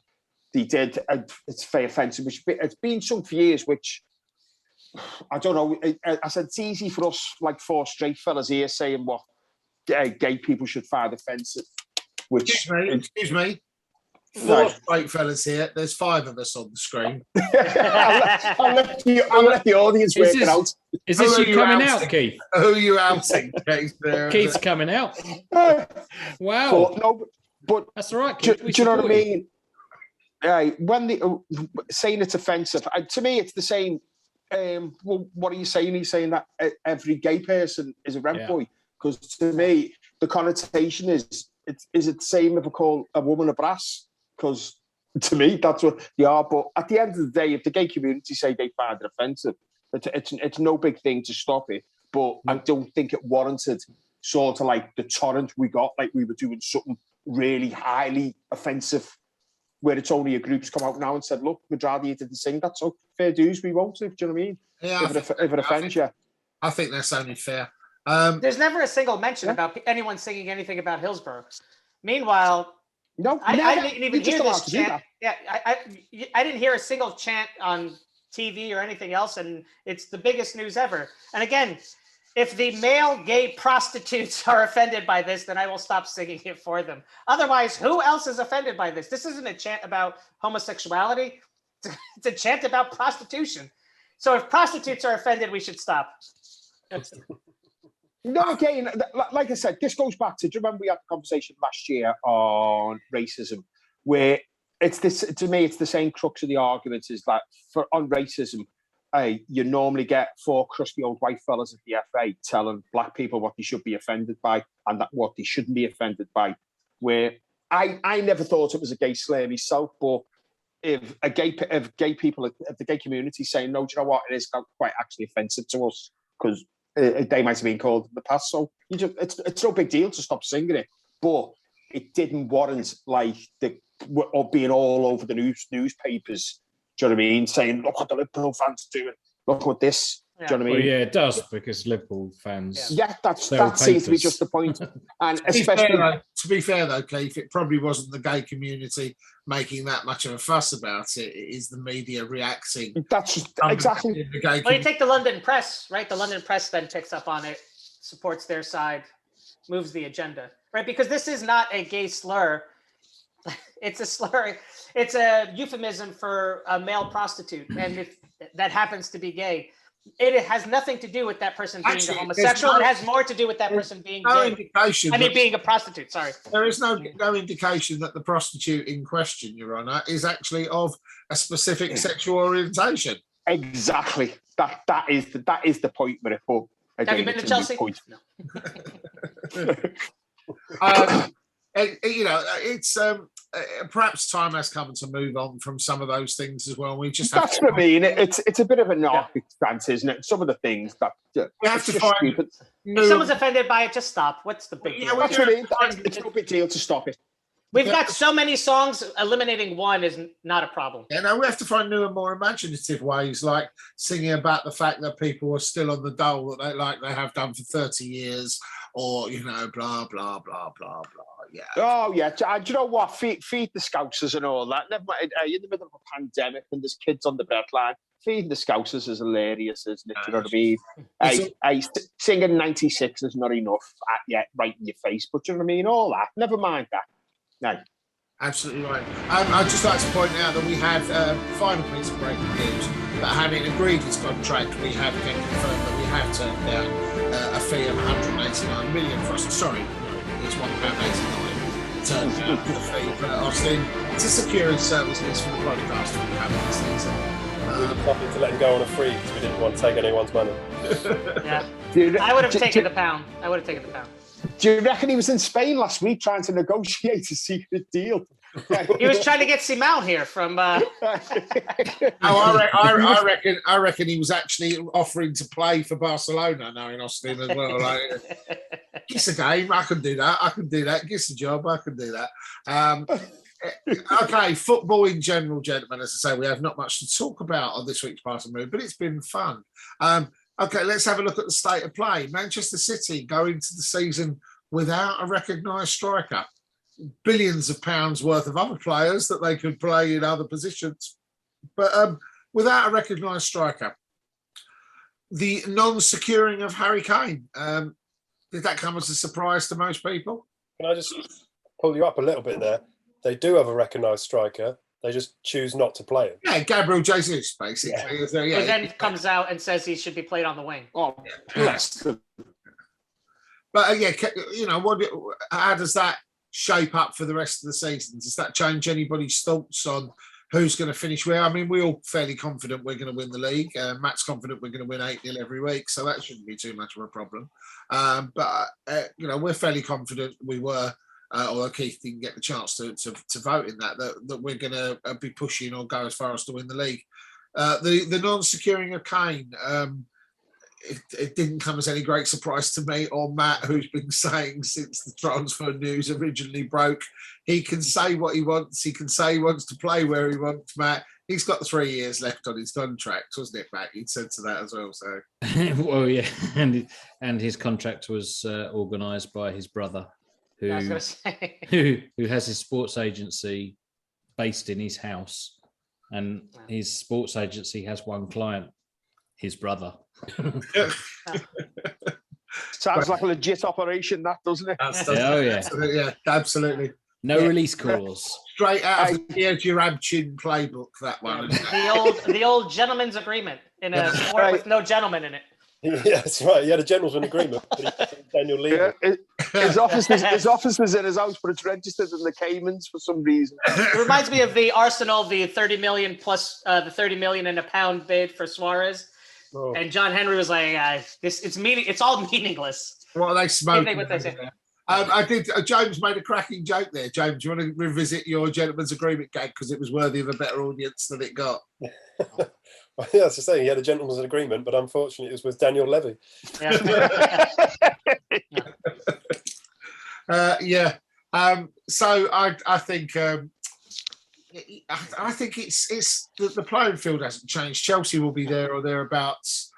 they did, it's very offensive, which it's been sung for years, which I don't know. I said it's easy for us, like 4 straight fellas here, saying what gay people should find offensive. Which excuse me. 4 straight fellas here. There's 5 of us on the screen. I'll let the audience work it out. Is this you coming out, Keith? Who are you outing, Keith? Keith's coming out. Wow. But that's all right. Do you know what I mean? When they saying it's offensive, to me, it's the same. Well, what are you saying? He's saying that every gay person is a rent boy. Because to me, the connotation is it the same if I call a woman a brass? Because to me, that's what they are. But at the end of the day, if the gay community say they find it offensive, it's no big thing to stop it. But I don't think it warranted sort of like the torrent we got, like we were doing something really highly offensive, where it's only a group's come out now and said, look, we'd rather you didn't sing that, so fair dues, we won't. Do you know what I mean? Yeah, if it offends you. I think that's only fair. There's never a single mention about anyone singing anything about Hillsborough. Meanwhile, I didn't even hear this chant. I didn't hear a single chant on TV or anything else, and it's the biggest news ever. And again, if the male gay prostitutes are offended by this, then I will stop singing it for them. Otherwise, who else is offended by this? This isn't a chant about homosexuality. It's a chant about prostitution. So if prostitutes are offended, we should stop. No, again, like I said, this goes back to, do you remember we had a conversation last year on racism, where it's this, to me, it's the same crux of the argument is that on racism, you normally get 4 crusty old white fellas at the FA telling black people what they should be offended by and that what they shouldn't be offended by. Where I never thought it was a gay slur myself, but if the gay community saying, no, do you know what, it is quite actually offensive to us because they might have been called in the past. So it's no big deal to stop singing it, but it didn't warrant like being all over the newspapers. Do you know what I mean? Saying, look what the Liverpool fans are doing. Look what this. Do you know what I mean? Well, yeah, it does, because Liverpool fans. Yeah, that sell seems to be papers. just the point. And To be fair though, Keith, it probably wasn't the gay community making that much of a fuss about it. It is the media reacting. That's exactly. The gay Well, you take the London press, right? The London press then picks up on it, supports their side, moves the agenda, right? Because this is not a gay slur. It's a slur. It's a euphemism for a male prostitute. And if that happens to be gay, it has nothing to do with that person being a homosexual. It has more to do with that person being gay. Indication being a prostitute, sorry. There is no indication that the prostitute in question, Your Honour, is actually of a specific sexual orientation. Exactly. That is the point with it. But again, have you been to Chelsea? No. It's perhaps time has come to move on from some of those things as well. We just that's what I mean. It's a bit of a narcissistic stance, isn't it? Some of the things that we have to find. If someone's offended by it, just stop. What's the big deal? That's what I mean. It's no big deal to stop it. We've got so many songs. Eliminating one is not a problem. Yeah, no, we have to find new and more imaginative ways, like singing about the fact that people are still on the dole that they have done for 30 years, or blah blah blah blah blah. Yeah. Oh yeah. Do you know what? Feed the Scousers and all that. Never mind. In the middle of a pandemic and there's kids on the breadline. Feeding the Scousers is hilarious, isn't it? Do you know what I mean? Singing 96 is not enough right in your face, but do you know what I mean? All that. Never mind that. No. Absolutely right. I'd just like to point out that we have final piece of breaking news that having agreed his contract, we have again confirmed that we have turned down a fee of 189 million for us. Sorry, it's £1.89. Turned down the fee for Austin to secure his services for the podcast we have this season. We were happy to let him go on a free because we didn't want to take anyone's money. Yeah, I would have taken the pound. Do you reckon he was in Spain last week trying to negotiate a secret deal? He was trying to get Simão here from. I reckon he was actually offering to play for Barcelona now in Austin as well. Like, it's a game. I can do that. It's a job. I can do that. Okay, football in general, gentlemen. As I say, we have not much to talk about on this week's Pass and Move, but it's been fun. Okay, let's have a look at the state of play. Manchester City go into the season without a recognised striker. Billions of pounds worth of other players that they could play in other positions, but without a recognised striker. The non-securing of Harry Kane, did that come as a surprise to most people? Can I just pull you up a little bit there? They do have a recognised striker. They just choose not to play him. Yeah, Gabriel Jesus, basically. Who then comes out and says he should be played on the wing. Oh, bless them. But how does that shape up for the rest of the season? Does that change anybody's thoughts on who's going to finish where? I mean, we're all fairly confident we're going to win the league. Matt's confident we're going to win 8-0 every week, so that shouldn't be too much of a problem. We're fairly confident we were. Although Keith didn't get the chance to vote in that we're going to be pushing or go as far as to win the league. The non-securing of Kane, it didn't come as any great surprise to me or Matt, who's been saying since the transfer news originally broke, he can say what he wants. He can say he wants to play where he wants, Matt. He's got 3 years left on his contract, wasn't it, Matt? You'd said to that as well. So, well, yeah, and his contract was organised by his brother, who has his sports agency based in his house, and his sports agency has one client, his brother. Sounds like a legit operation, that, doesn't it? Yeah, absolutely. No release clause. Straight out of the Rabchin playbook, that one. The old gentleman's agreement in a sport with no gentleman in it. Yeah, that's right. He had a gentleman's agreement. Daniel Levy. Yeah, his office was in his house, but it's registered in the Caymans for some reason. It reminds me of the Arsenal, the 30 million plus the 30 million in a pound bid for Suarez. Oh. And John Henry was like, it's all meaningless. What are they smoking? What they say. James made a cracking joke there. James, do you want to revisit your gentleman's agreement gag because it was worthy of a better audience than it got? Well, yeah, that's the thing. He had a gentleman's agreement, but unfortunately, it was with Daniel Levy. So I think it's the playing field hasn't changed. Chelsea will be there or thereabouts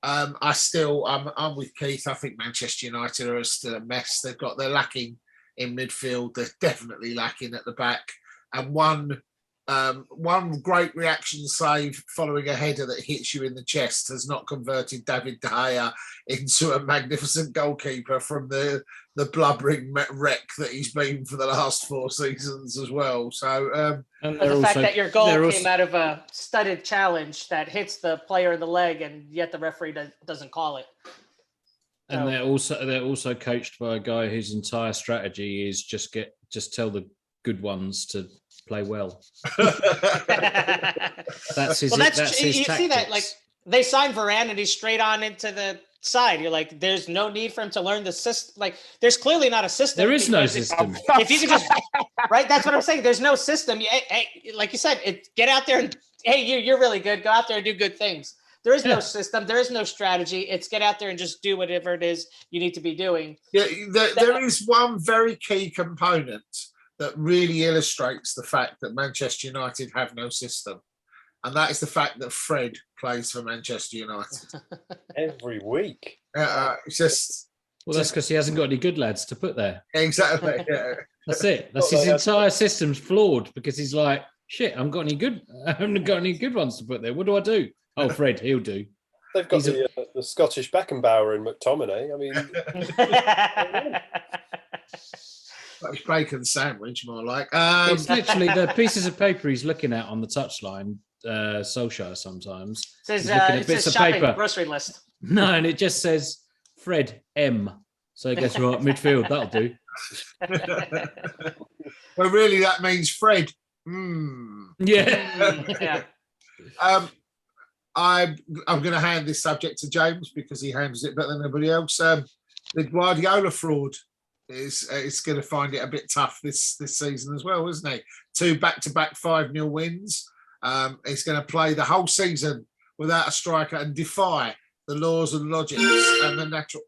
I'm with Keith. I think Manchester United are still a mess. They're lacking in midfield. They're definitely lacking at the back. And one great reaction save following a header that hits you in the chest has not converted David De Gea into a magnificent goalkeeper from the blubbering wreck that he's been for the last 4 seasons as well. So, and the fact that your goal came out of a studded challenge that hits the player in the leg, and yet the referee doesn't call it. And they're also coached by a guy whose entire strategy is just tell the good ones to play well. That's his. That's his you tactics. See that, like, they signed Varane and he's straight on into the side. You're like, there's no need for him to learn the system. Like, there's clearly not a system. There is no system. If you can just right, that's what I'm saying. There's no system. Hey, like you said, get out there and you're really good. Go out there and do good things. There is no system. There is no strategy. It's get out there and just do whatever it is you need to be doing. Yeah, there is one very key component that really illustrates the fact that Manchester United have no system. And that is the fact that Fred plays for Manchester United. Every week. It's just... Well, that's because he hasn't got any good lads to put there. Exactly, yeah. That's it. That's his entire system's flawed because he's like, shit, I haven't got any good ones to put there. What do I do? Oh, Fred, he'll do. They've got the Scottish Beckenbauer and McTominay. I mean... Like bacon sandwich, more like. It's literally the pieces of paper he's looking at on the touchline. Solskjaer sometimes says shopping grocery list. No, and it just says Fred M. So I guess right midfield. That'll do. Well, really, that means Fred. Yeah. Yeah. I'm going to hand this subject to James because he handles it better than anybody else. The Guardiola fraud is going to find it a bit tough this season as well, isn't he? 2 back-to-back 5-0 wins. He's going to play the whole season without a striker and defy the laws and logics and the natural.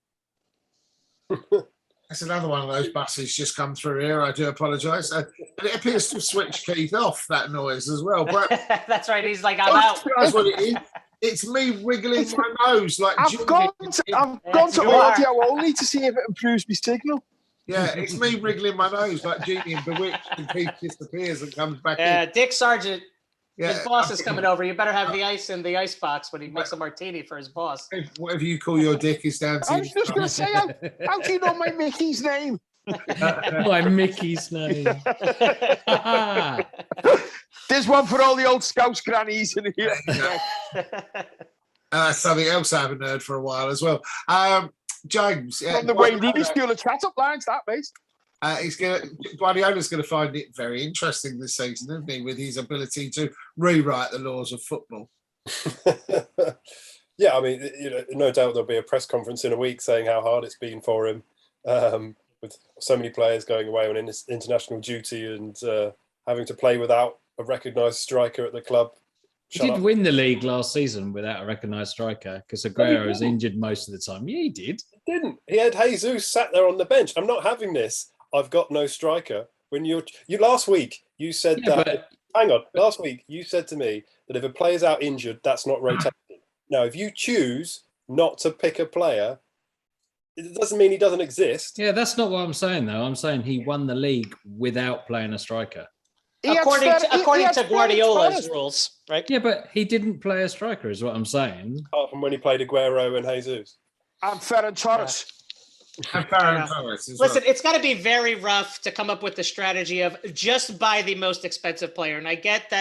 That's another one of those buses just come through here. I do apologise. And it appears to have switched Keith off, that noise as well. But that's right. He's like, I'm out. That's what it is. It's me wiggling my nose like. I've gone to audio only to see if it improves my signal. Yeah, it's me wriggling my nose like Genie and Bewitched, and Keith disappears and comes back in. Dick Sargent, his boss is coming over. You better have the ice in the ice box when he makes a martini for his boss. Whatever you call your dick is down to I was just going to say, how do you know my Mickey's name? My Mickey's name. There's one for all the old Scouse grannies in here. That's something else I haven't heard for a while as well. James, from the Wayne Rooney School of Chat-Up lines, that mate. Guardiola's going to find it very interesting this season, isn't he, with his ability to rewrite the laws of football. Yeah, I mean, no doubt there'll be a press conference in a week saying how hard it's been for him, with so many players going away on international duty and having to play without a recognised striker at the club. He did win the league last season without a recognised striker because Aguero was injured most of the time. Yeah, he did. He didn't. He had Jesus sat there on the bench. I'm not having this. I've got no striker. When you last week you said hang on. Last week you said to me that if a player's out injured, that's not rotation. Now, if you choose not to pick a player, it doesn't mean he doesn't exist. Yeah, that's not what I'm saying though. I'm saying he won the league without playing a striker. According to Guardiola's rules, right? Yeah, but he didn't play a striker, is what I'm saying. Apart from when he played Aguero and Jesus. And Ferran Torres. Listen, it's got to be very rough to come up with the strategy of just buy the most expensive player. And I get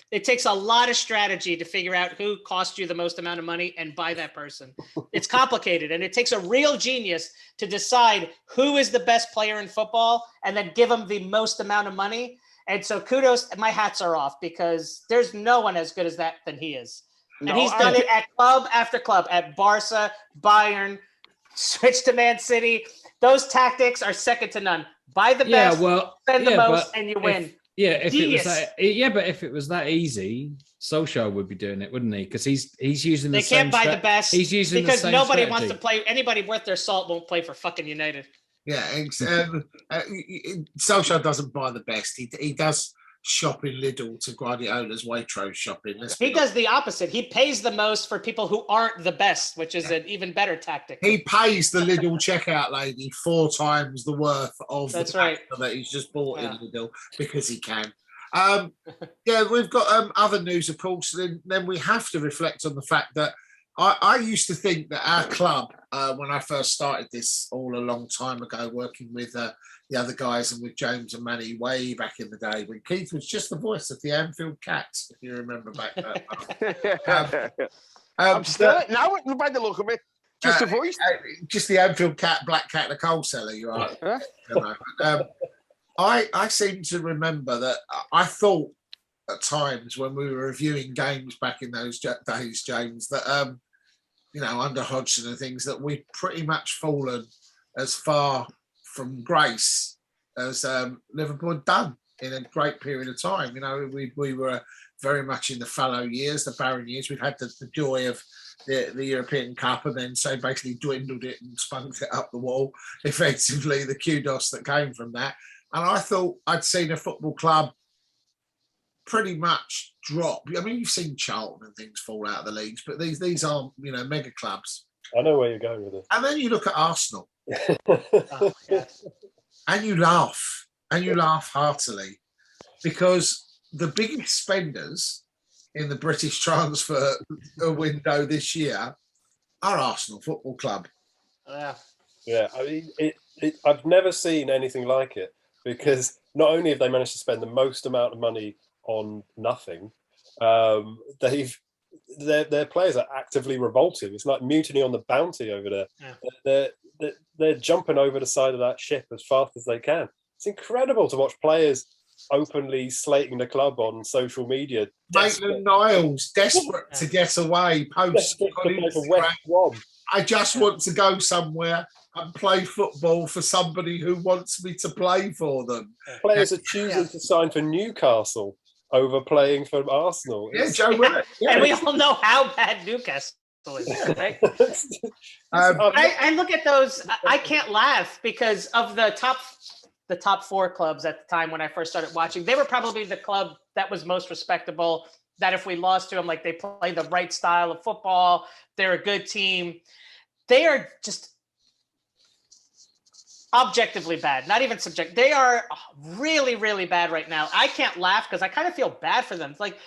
it takes a lot of strategy to figure out who costs you the most amount of money and buy that person. It's complicated, and it takes a real genius to decide who is the best player in football and then give them the most amount of money. And so kudos, my hats are off because there's no one as good as that than he is. And he's done it at club after club, at Barca, Bayern, switch to Man City. Those tactics are second to none. Buy the best, spend the most, and you win. But if it was that easy, Solskjaer would be doing it, wouldn't he? Because he's using the same. They can't buy the best. He's using because the same nobody strategy. wants to play. Anybody worth their salt won't play for fucking United. Yeah, Solskjaer doesn't buy the best. He does shop in Lidl to Guardiola's Waitrose shopping. He does the opposite. He pays the most for people who aren't the best, which is an even better tactic. He pays the Lidl checkout lady 4 times the worth of That's the right. that he's just bought in Lidl because he can. Yeah, we've got other news, of course. Then we have to reflect on the fact that I used to think that our club, when I first started this all a long time ago, working with the other guys and with James and Manny way back in the day, when Keith was just the voice of the Anfield Cats, if you remember back then. I'm still now by the look of it. Just a voice. Just the Anfield Cat, Black Cat, the coal cellar, you are. I seem to remember that I thought at times when we were reviewing games back in those days, James, that under Hodgson and things, that we'd pretty much fallen as far from grace as Liverpool had done in a great period of time. We were very much in the fallow years, the barren years. We'd had the joy of the European Cup, and then so basically dwindled it and spunked it up the wall. Effectively, the kudos that came from that. And I thought I'd seen a football club pretty much drop. I mean, you've seen Charlton and things fall out of the leagues, but these aren't, mega clubs. I know where you're going with it. And then you look at Arsenal, and you laugh heartily, because the biggest spenders in the British transfer window this year are Arsenal Football Club. Yeah, I mean, I've never seen anything like it, because not only have they managed to spend the most amount of money on nothing, their players are actively revolting. It's like mutiny on the Bounty over there. They're jumping over the side of that ship as fast as they can. It's incredible to watch players openly slating the club on social media. Maitland-Niles desperate to get away post. I just want to go somewhere and play football for somebody who wants me to play for them. Players are choosing to sign for Newcastle over playing for Arsenal. Yeah, Joe Willett. Yeah. And we all know how bad Newcastle is, right? I look at those. I can't laugh because of the top 4 clubs at the time when I first started watching. They were probably the club that was most respectable. That if we lost to them, like, they play the right style of football, they're a good team. They are just objectively bad, not even subjective. They are really, really bad right now. I can't laugh because I kind of feel bad for them. It's like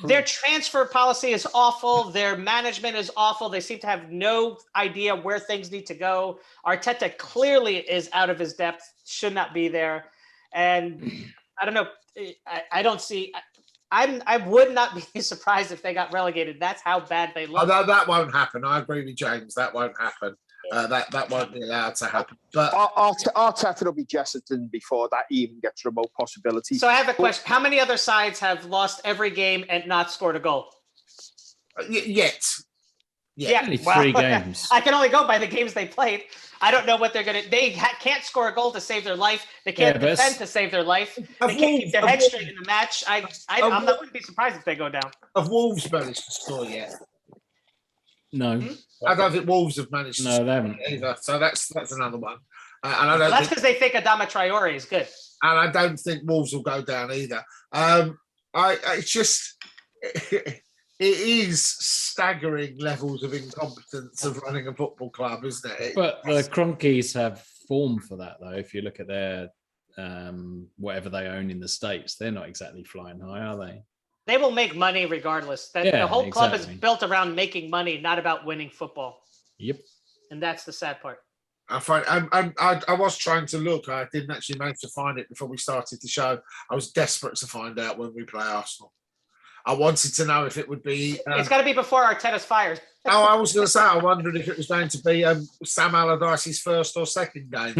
their transfer policy is awful. Their management is awful. They seem to have no idea where things need to go. Arteta clearly is out of his depth, should not be there. And I don't know. I don't see. I would not be surprised if they got relegated. That's how bad they look. Oh, that won't happen. I agree with James. That won't happen. That won't be allowed to happen. But Arteta will be Jesserton before that even gets remote possibility. So I have a question. How many other sides have lost every game and not scored a goal? Yet. Yeah, only 3 games. I can only go by the games they played. I don't know what they're going to... They can't score a goal to save their life. They can't defend to save their life. They can't keep their head straight in the match. I wouldn't be surprised if they go down. Have Wolves managed to score yet? No. I don't think Wolves have managed to score they haven't either. So that's another one. And that's because they think Adama Traore is good. And I don't think Wolves will go down either. It's just... It is staggering levels of incompetence of running a football club, isn't it? But the Cronkies have form for that, though. If you look at their whatever they own in the States, they're not exactly flying high, are they? They will make money regardless. The whole club is built around making money, not about winning football. Yep. And that's the sad part. I was trying to look. I didn't actually manage to find it before we started the show. I was desperate to find out when we play Arsenal. I wanted to know if it would be... it's got to be before Arteta's fired. I was going to say, I wondered if it was going to be Sam Allardyce's first or second game.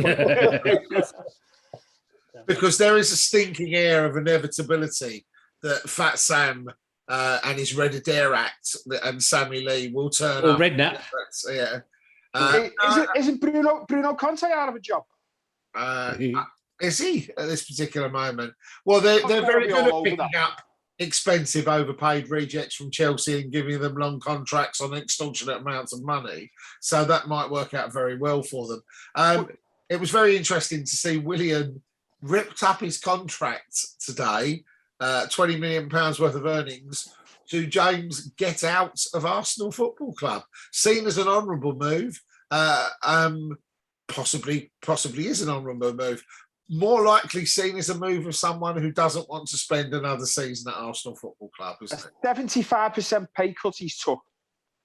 Because there is a stinking air of inevitability that Fat Sam and his Red Adair act and Sammy Lee will turn up. Redknapp. Yeah. Isn't Bruno Conte out of a job? Is he at this particular moment? Well, they're very good at picking up expensive, overpaid rejects from Chelsea and giving them long contracts on extortionate amounts of money. So that might work out very well for them. It was very interesting to see Willian ripped up his contract today £20 million worth of earnings to James get out of Arsenal Football Club. Seen as an honourable move, possibly is an honourable move. More likely seen as a move of someone who doesn't want to spend another season at Arsenal Football Club, isn't it? 75% pay cut he's took.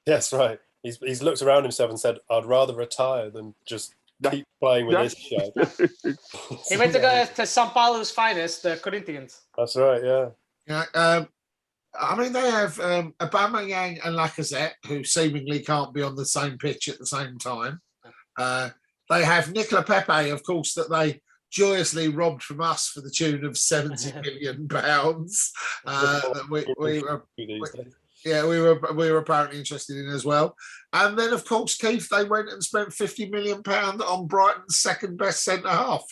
Yes, right. He's looked around himself and said, "I'd rather retire than just keep playing with this show." He went to go to São Paulo's finest, the Corinthians. That's right. Yeah. Yeah. I mean, they have Aubameyang and Lacazette, who seemingly can't be on the same pitch at the same time. They have Nicola Pepe, of course, that they joyously robbed from us for the tune of £70 million. We were apparently interested in as well. And then, of course, Keith, they went and spent £50 million on Brighton's second best centre half.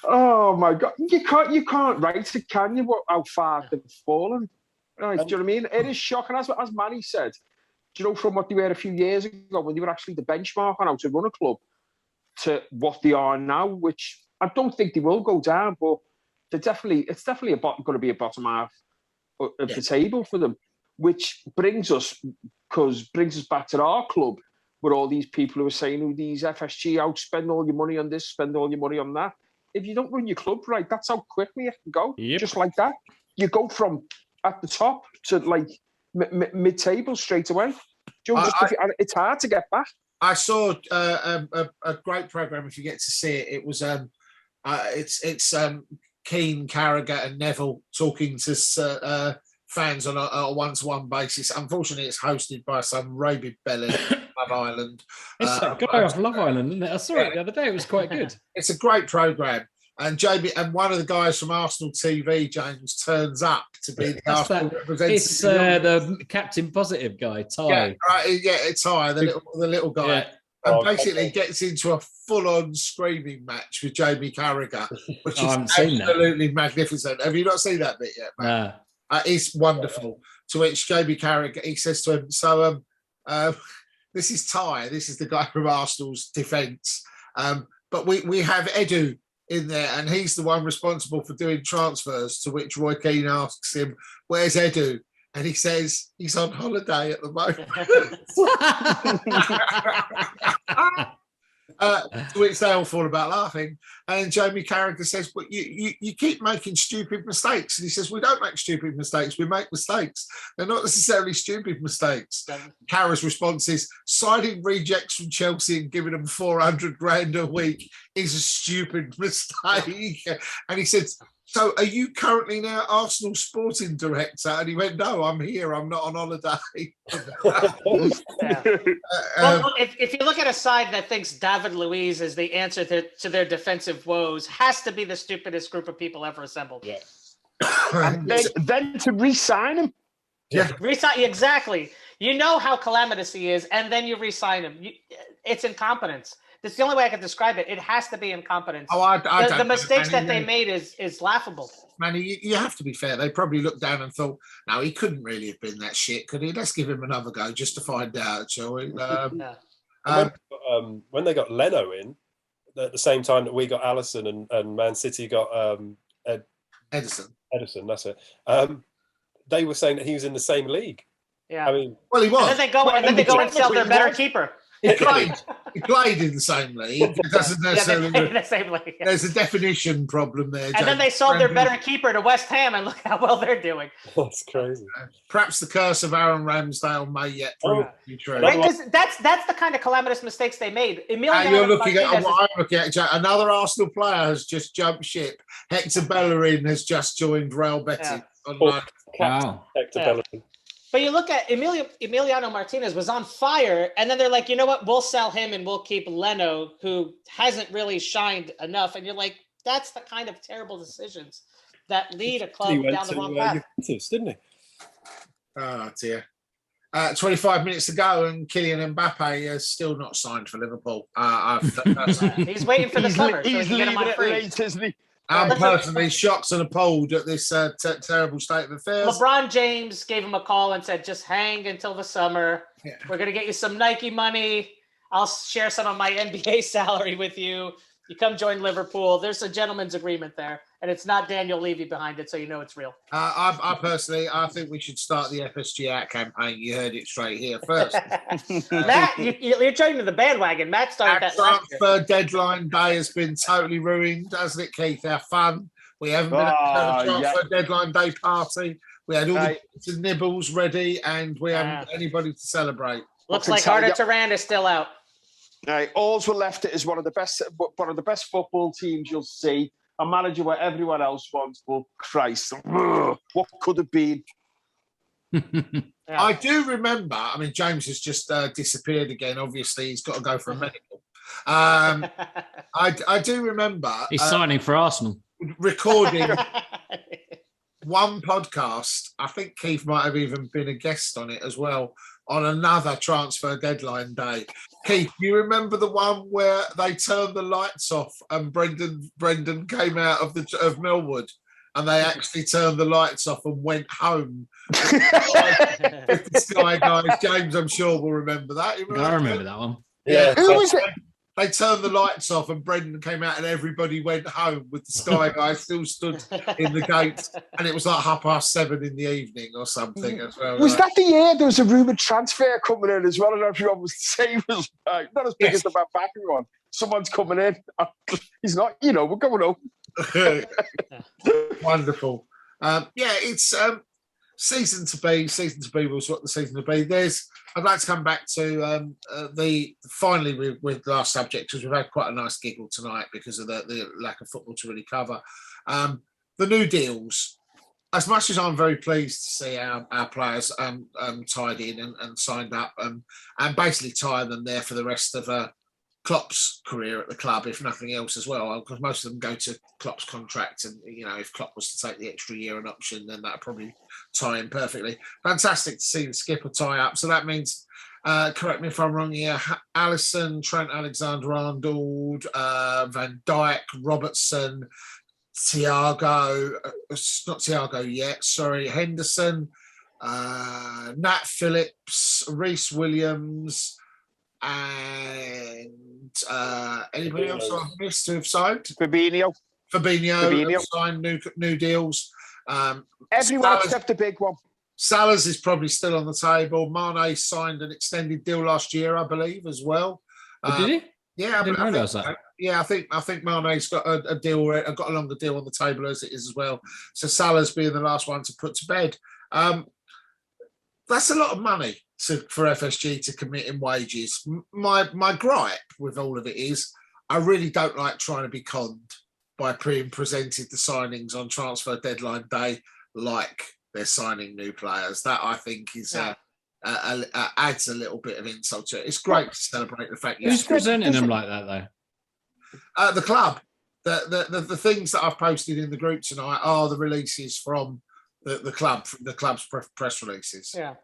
Oh my God! You can't write it, can you? How far they've fallen? Right, do you know what I mean? It is shocking, as Manny said. Do you know, from what they were a few years ago when they were actually the benchmark on how to run a club to what they are now, which I don't think they will go down, but it's definitely going to be a bottom half of the table for them, which brings us back to our club, where all these people who are saying, "Oh, these FSG out, spend all your money on this, spend all your money on that." If you don't run your club right, that's how quickly you can go. Yep. Just like that, you go from at the top to like mid-table straight away. It's hard to get back. I saw a great program. If you get to see it, it was it's Keane, Carragher, and Neville talking to fans on a one-to-one basis. Unfortunately, it's hosted by some rabid belly. Love Island. It's that guy off Love Island, isn't it? I saw it the other day. It was quite good. It's a great program. And Jamie, and one of the guys from Arsenal TV, James, turns up to be the Arsenal representative. It's the Captain Positive guy, Ty. Ty, the little guy. Yeah. And basically gets into a full-on screaming match with Jamie Carragher, which is absolutely magnificent. Have you not seen that bit yet, man? It's wonderful. To which Jamie Carragher, he says to him, "So, this is Ty. This is the guy from Arsenal's defence. But we have Edu in there, and he's the one responsible for doing transfers." To which Roy Keane asks him, "Where's Edu?" And he says, "He's on holiday at the moment." To which they all fall about laughing. And Jamie Carragher says, "But you keep making stupid mistakes." And he says, "We don't make stupid mistakes. We make mistakes. They're not necessarily stupid mistakes." Carragher's response is, "Signing rejects from Chelsea and giving them 400 grand a week is a stupid mistake." And he said, "So are you currently now Arsenal sporting director?" And he went, "No, I'm here. I'm not on holiday." Well, if you look at a side that thinks David Luiz is the answer to their defensive woes, has to be the stupidest group of people ever assembled. Yeah. then to re-sign him. Yeah. Resign, exactly. You know how calamitous he is, and then you re-sign him. It's incompetence. That's the only way I can describe it. It has to be incompetence. The mistakes that they made is laughable. Manny, you have to be fair. They probably looked down and thought, "No, he couldn't really have been that shit, could he? Let's give him another go just to find out, shall we?" When they got Leno in, at the same time that we got Alisson and Man City got Edison, that's it. They were saying that he was in the same league. Yeah. I mean, well, he was. And then they go and sell their better keeper. He played in the same league. It doesn't necessarily. They played in the same league. Yeah. There's a definition problem there. And then they sold their better keeper to West Ham, and look how well they're doing. That's crazy. Perhaps the curse of Aaron Ramsdale may yet prove to be true. Right, because that's the kind of calamitous mistakes they made. You're looking at what I'm looking at. Another Arsenal player has just jumped ship. Hector Bellerin has just joined Real Betis. Wow. Hector Bellerin. But you look at Emiliano Martinez was on fire, and then they're like, you know what? We'll sell him and we'll keep Leno, who hasn't really shined enough. And you're like, that's the kind of terrible decisions that lead a club down the wrong path. Juventus, didn't he? Oh, dear. 25 minutes to go, and Kylian Mbappe is still not signed for Liverpool. He's waiting for the summer. He's so he can get him on free. late, isn't he? I'm personally shocked and appalled at this terrible state of affairs. LeBron James gave him a call and said, just hang until the summer. Yeah. We're going to get you some Nike money. I'll share some of my NBA salary with you. You come join Liverpool. There's a gentleman's agreement there, and it's not Daniel Levy behind it, so you know it's real. I personally, I think we should start the FSG out campaign. You heard it straight here first. Matt, you're joining the bandwagon. Matt started that last year. Transfer deadline day has been totally ruined, hasn't it, Keith? Our fun. We haven't been at a transfer deadline day party. We had all the nibbles ready, and we haven't got anybody to celebrate. Looks like Harder Turan is still out. All's we're left is one of the best football teams you'll see. A manager where everyone else wants. But Christ, what could have been? I do remember. I mean, James has just disappeared again. Obviously, he's got to go for a medical. I do remember. He's signing for Arsenal. Recording one podcast. I think Keith might have even been a guest on it as well. On another transfer deadline day. Keith, you remember the one where they turned the lights off and Brendan came out of Millwood and they actually turned the lights off and went home with the Sky guys. James, I'm sure will remember that. I remember that one. Yeah. Who was it? They turned the lights off and Brendan came out and everybody went home with the Sky guys still stood in the gates. And it was like 7:30 in the evening or something as well. Was that the year there was a rumoured transfer coming in as well? I don't know if everyone was the same as not as big as the Van Backen one. Someone's coming in. He's not, we're going home. Wonderful. It's season to be was what the season to be. I'd like to come back to finally with the last subject, because we've had quite a nice giggle tonight because of the lack of football to really cover. The new deals. As much as I'm very pleased to see our players tied in and signed up and basically tie them there for the rest of Klopp's career at the club, if nothing else as well, because most of them go to Klopp's contract, and if Klopp was to take the extra year and option, then that'd probably tie in perfectly. Fantastic to see the skipper tie up. So that means, correct me if I'm wrong here, Alisson, Trent Alexander-Arnold, Van Dijk, Robertson, Thiago, not Thiago yet, sorry, Henderson, Nat Phillips, Reece Williams, and anybody else I've missed who have signed? Fabinho have signed new deals. Everyone except the big one. Salah's is probably still on the table. Mane signed an extended deal last year, I believe, as well. Did he? Yeah, I didn't realise that. Yeah, I think Mane's got a deal. Got a longer deal on the table as it is as well. So Salah's being the last one to put to bed. That's a lot of money for FSG to commit in wages. My gripe with all of it is I really don't like trying to be conned by being presented the signings on transfer deadline day like they're signing new players. That I think is adds a little bit of insult to it. It's great to celebrate the fact. Who's presenting them like that though? The club. The things that I've posted in the group tonight are the releases from the club's press releases. Yeah.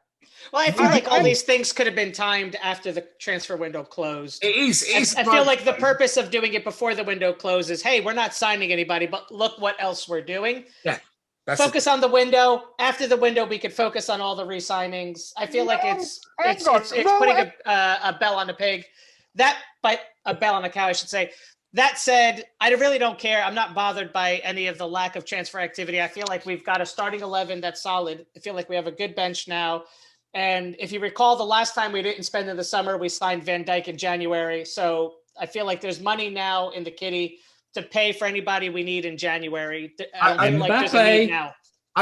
Well, I feel like all these things could have been timed after the transfer window closed. It is. I feel like the purpose of doing it before the window closes, hey, we're not signing anybody, but look what else we're doing. Yeah. Focus on the window. After the window, we could focus on all the re-signings. I feel like it's putting a bell on a pig. A bell on a cow, I should say. That said, I really don't care. I'm not bothered by any of the lack of transfer activity. I feel like we've got a starting 11 that's solid. I feel like we have a good bench now. And if you recall, the last time we didn't spend in the summer, we signed Van Dijk in January. So I feel like there's money now in the kitty to pay for anybody we need in January. I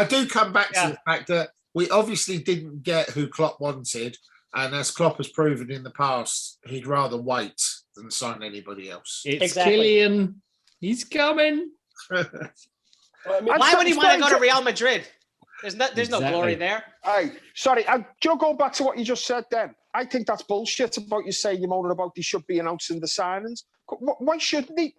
do come back to the fact that we obviously didn't get who Klopp wanted. And as Klopp has proven in the past, he'd rather wait than sign anybody else. It's Kylian. He's coming. Why would he want to go to Real Madrid? There's no glory there. Hey, sorry, Joe, going back to what you just said then, I think that's bullshit about you saying you're moaning about they should be announcing the signings. Why shouldn't they?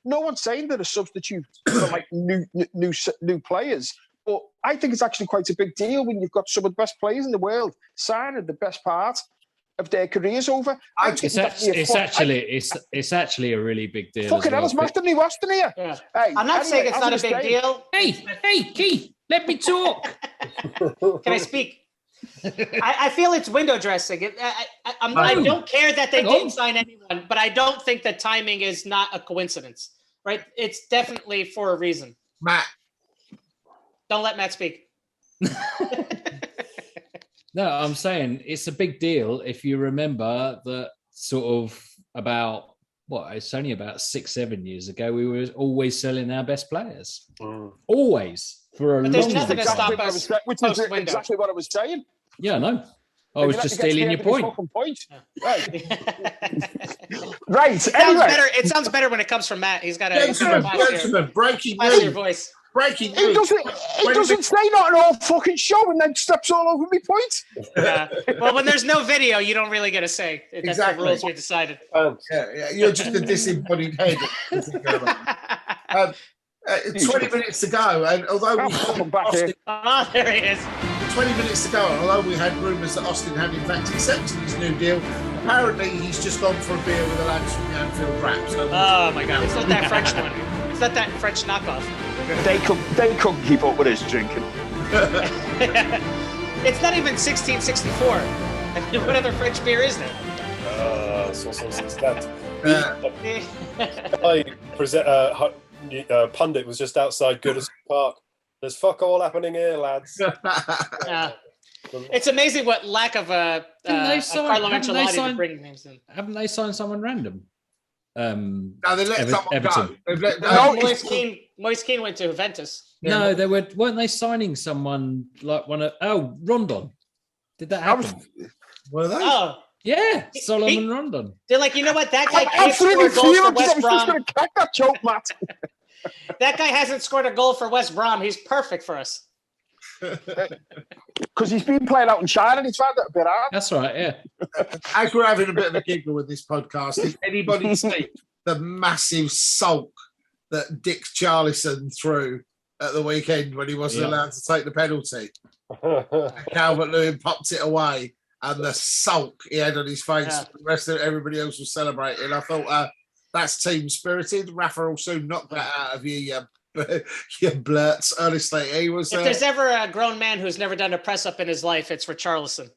No one's saying they're a substitute for like new players. But I think it's actually quite a big deal when you've got some of the best players in the world signing the best part of their careers over. It's actually a really big deal. Fucking hell, it's massively worse than here. Yeah. Hey, I'm not saying it's not a big deal. Hey, Keith, let me talk. Can I speak? I feel it's window dressing. I don't care that they didn't sign anyone, but I don't think that timing is not a coincidence, right? It's definitely for a reason. Matt. Don't let Matt speak. No, I'm saying it's a big deal if you remember that sort of about, it's only about 6-7 years ago, we were always selling our best players. Always. For a but long there's nothing time. to stop us. Which is exactly what I was saying. Yeah, I know. I was just stealing your point. Right. Right. Anyway. It sounds better when it comes from Matt. He's got a gentlemen, breaking news. Voice. Breaking news. He doesn't say not an all fucking show and then steps all over me point. Well, when there's no video, you don't really get a say. That's Exactly. the rules we decided. You're just a disembodied head. 20 minutes to go, and although we there he is. 20 minutes to go, and although we had rumours that Austin had in fact accepted his new deal, apparently he's just gone for a beer with the lads from the Anfield Rap. So oh my God! It's not that French one. It's not that French knockoff. They couldn't keep up with his drinking. It's not even 1664. What other French beer is there? Pundit was just outside Goodison Park. There's fuck all happening here, lads. It's amazing what lack of a Carlo Ancelotti to bring names in. Haven't they signed someone random? No, they let someone Everton. go. Moise Kean went to Juventus. No, they weren't they signing someone like Rondon? Did that happen? Were they? Oh. Yeah, Solomon Rondon. They're like, you know what? That guy can't score goals for West Brom. Going to catch that joke, Matt. That guy hasn't scored a goal for West Brom. He's perfect for us. Because he's been playing out in China and he's found it a bit hard. That's right, yeah. As we're having a bit of a giggle with this podcast, did anybody see the massive sulk that Dick Charlison threw at the weekend when he wasn't allowed to take the penalty? Calvert-Lewin popped it away. And the sulk he had on his face, the rest of everybody else was celebrating. I thought that's team spirited. Rafa will soon knock that out of you, you blurts. Honestly, he was. If there's ever a grown man who's never done a press up in his life, it's Richarlison.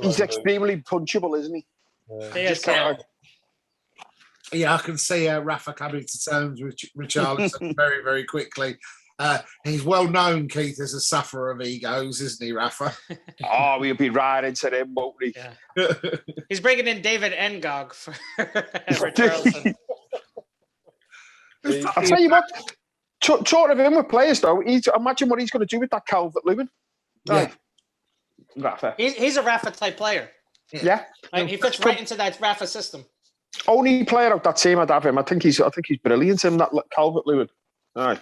He's extremely punchable, isn't he? Yeah, I can see Rafa coming to terms with Richarlison very, very quickly. He's well known, Keith, as a sufferer of egos, isn't he, Rafa? Oh, we'll be right into them, won't we? Yeah. He's bringing in David Ngog for Richarlison. I'll tell you what, talking of him with players, though, imagine what he's going to do with that Calvert-Lewin. Yeah. Rafa. He's a Rafa-type player. Yeah. Like, he fits right into that Rafa system. Only player of that team I'd have him. I think he's brilliant in that Calvert-Lewin. All right.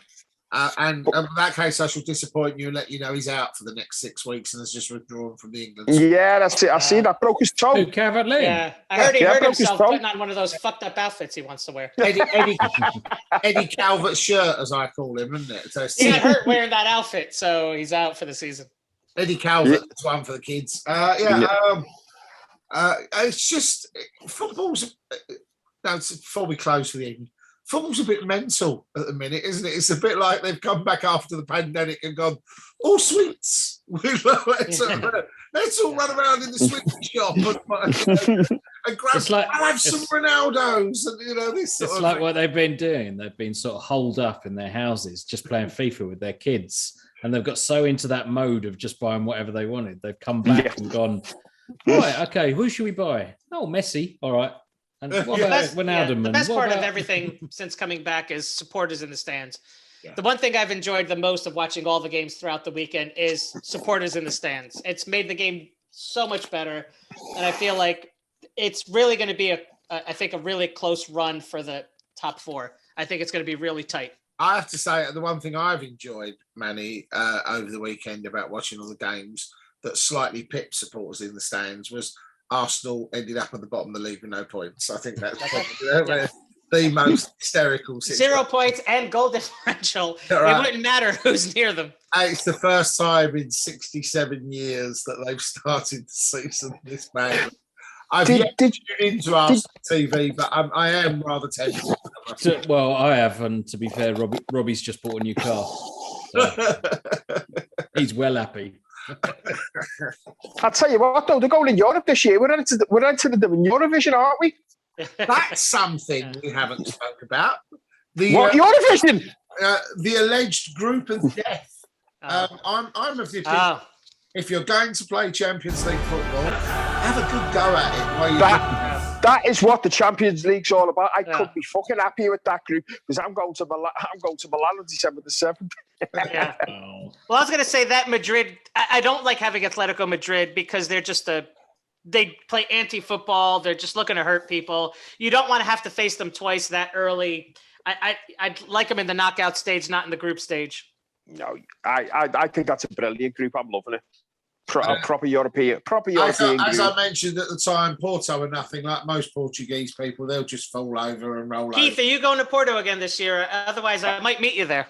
And in that case, I shall disappoint you and let you know he's out for the next 6 weeks and has just withdrawn from the England. Yeah, that's it. I see that. Broke his toe. Calvert-Lewin. Yeah, I heard he hurt himself putting on one of those fucked up outfits he wants to wear. Eddie Calvert's shirt, as I call him, isn't it? So he got hurt wearing that outfit, so he's out for the season. Eddie Calvert, that's one for the kids. It's just football's. Now, before we close for the evening, football's a bit mental at the minute, isn't it? It's a bit like they've come back after the pandemic and gone, oh, sweets. Let's all run around in the sweet shop and grab, I'll have some Ronaldos. And, this it's like what they've been doing. They've been sort of holed up in their houses, just playing FIFA with their kids. And they've got so into that mode of just buying whatever they wanted. They've come back and gone, right, okay, who should we buy? Oh, Messi. All right. And what about Wijnaldum? The best part of everything since coming back is supporters in the stands. Yeah. The one thing I've enjoyed the most of watching all the games throughout the weekend is supporters in the stands. It's made the game so much better. And I feel like it's really going to be a really close run for the top four. I think it's going to be really tight. I have to say, the one thing I've enjoyed, Manny, over the weekend about watching all the games that slightly pipped supporters in the stands was Arsenal ended up at the bottom of the league with no points. I think that's probably the most hysterical situation. 0 points and goal differential. Right. It wouldn't matter who's near them. It's the first time in 67 years that they've started the season this bad. I've yet to tune into Arsenal TV, but I am rather tempted. Well, I have, and to be fair, Robbie's just bought a new car. So he's well happy. I'll tell you what, though, they're going in Europe this year. We're entering the Eurovision, aren't we? That's something we haven't spoke about. What Eurovision? The alleged group of death. I'm of the opinion if you're going to play Champions League football, have a good go at it. While that is what the Champions League's all about. I could be fucking happy with that group because I'm going to Milan on December the 7th. Yeah. Well, I was going to say that Madrid. I don't like having Atletico Madrid because they're just they play anti-football. They're just looking to hurt people. You don't want to have to face them twice that early. I'd like them in the knockout stage, not in the group stage. No, I think that's a brilliant group. I'm loving it. Proper European group. As I mentioned at the time, Porto are nothing like most Portuguese people. They'll just fall over and roll Keith, over. are you going to Porto again this year? Otherwise, I might meet you there.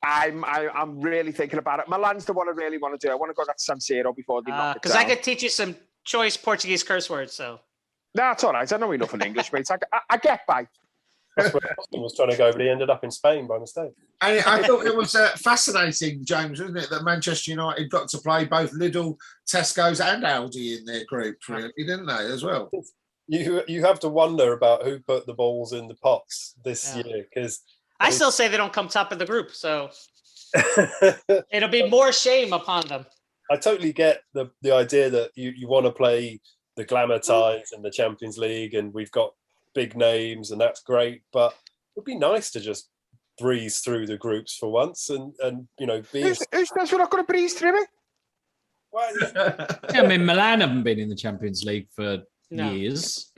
I'm really thinking about it. Milan's the one I really want to do. I want to go to San Siro before they knock it down. Because I could teach you some choice Portuguese curse words. So that's all right. I know enough in English, mate. I get by. That's where Austin was trying to go, but he ended up in Spain by mistake. And I thought it was fascinating, James, wasn't it, that Manchester United got to play both Lidl, Tesco's and Aldi in their group, really, didn't they, as well? You have to wonder about who put the balls in the pots this year, because I still say they don't come top of the group, so it'll be more shame upon them. I totally get the idea that you want to play the glamour ties and the Champions League, and we've got big names, and that's great. But it would be nice to just breeze through the groups for once, and be. Who says we're not going to breeze through it? I mean, Milan haven't been in the Champions League for years.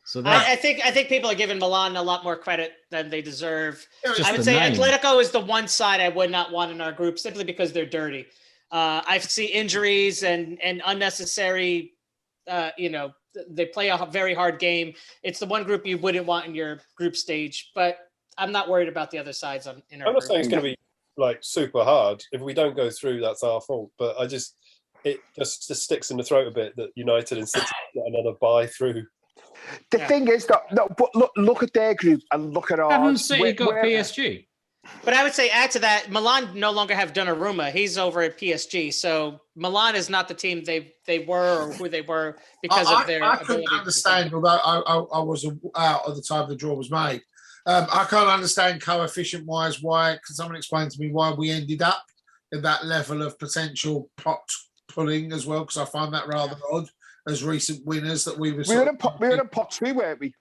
So I think people are giving Milan a lot more credit than they deserve. I would say name. Atletico is the one side I would not want in our group simply because they're dirty. I see injuries and unnecessary, they play a very hard game. It's the one group you wouldn't want in your group stage, but I'm not worried about the other sides in our group. I'm not saying it's going to be like super hard. If we don't go through, that's our fault. But it just sticks in the throat a bit that United and City get another bye through. The thing is that but look at their group and look at ours. Haven't City got PSG? But I would say add to that, Milan no longer have Donnarumma. He's over at PSG. So Milan is not the team they were or who they were because of their. I couldn't understand, although I was out at the time the draw was made. I can't understand coefficient-wise why. Can someone explain to me why we ended up at that level of potential pot pulling as well? Because I find that rather odd as recent winners that we were. We were in pot 3, weren't we?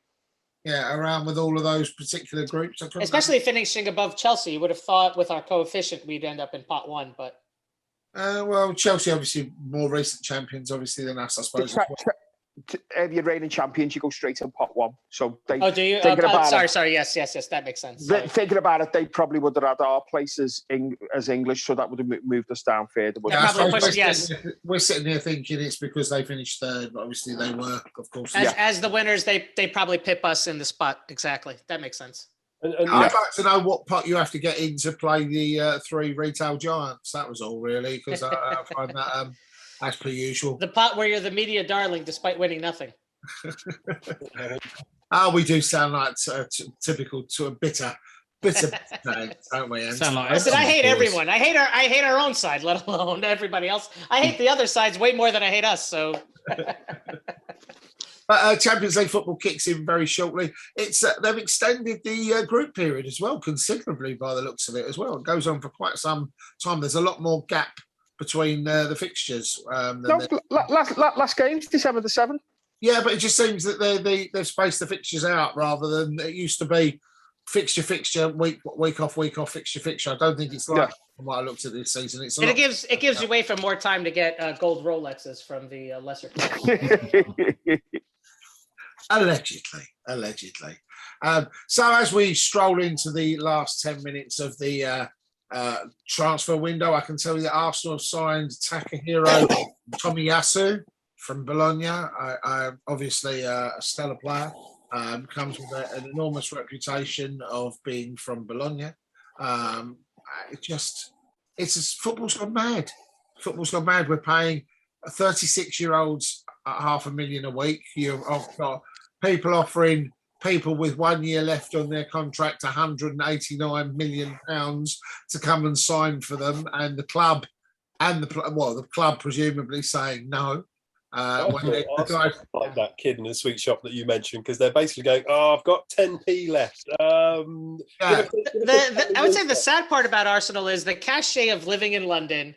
Yeah, around with all of those particular groups. Especially finishing above Chelsea. You would have thought with our coefficient we'd end up in pot 1, but. Well, Chelsea obviously more recent champions, obviously, than us, I suppose. If you're reigning champions, you go straight in pot 1. So do you? Sorry. Yes. That makes sense. Thinking about it, they probably would have had our places as English, so that would have moved us down further. We're sitting here thinking it's because they finished third, but obviously they were, of course. As the winners, they probably pip us in the spot. Exactly. That makes sense. And I'd like to know what pot you have to get in to play the 3 retail giants. That was all, really, because I find that as per usual. The pot where you're the media darling despite winning nothing. We do sound like typical to a bitter, don't we? Sound like listen, I hate everyone. I hate our own side, let alone everybody else. I hate the other sides way more than I hate us. So. But Champions League football kicks in very shortly. It's they've extended the group period as well considerably by the looks of it as well. It goes on for quite some time. There's a lot more gap between the fixtures. Last game's December the 7th. Yeah, but it just seems that they've spaced the fixtures out rather than it used to be fixture, week off, fixture. I don't think it's like from what I looked at this season. It gives you way for more time to get gold Rolexes from the lesser players. Allegedly. So as we stroll into the last 10 minutes of the transfer window, I can tell you that Arsenal have signed Takahiro Tomiyasu from Bologna. Obviously a stellar player. Comes with an enormous reputation of being from Bologna. Football's gone mad. Football's gone mad. We're paying 36-year-olds at $500,000 a week. You've got people offering people with 1 year left on their contract, £189 million to come and sign for them, and the club the club presumably saying no. Like that kid in the sweet shop that you mentioned, because they're basically going, "Oh, I've got 10p left." I would say the sad part about Arsenal is the cachet of living in London,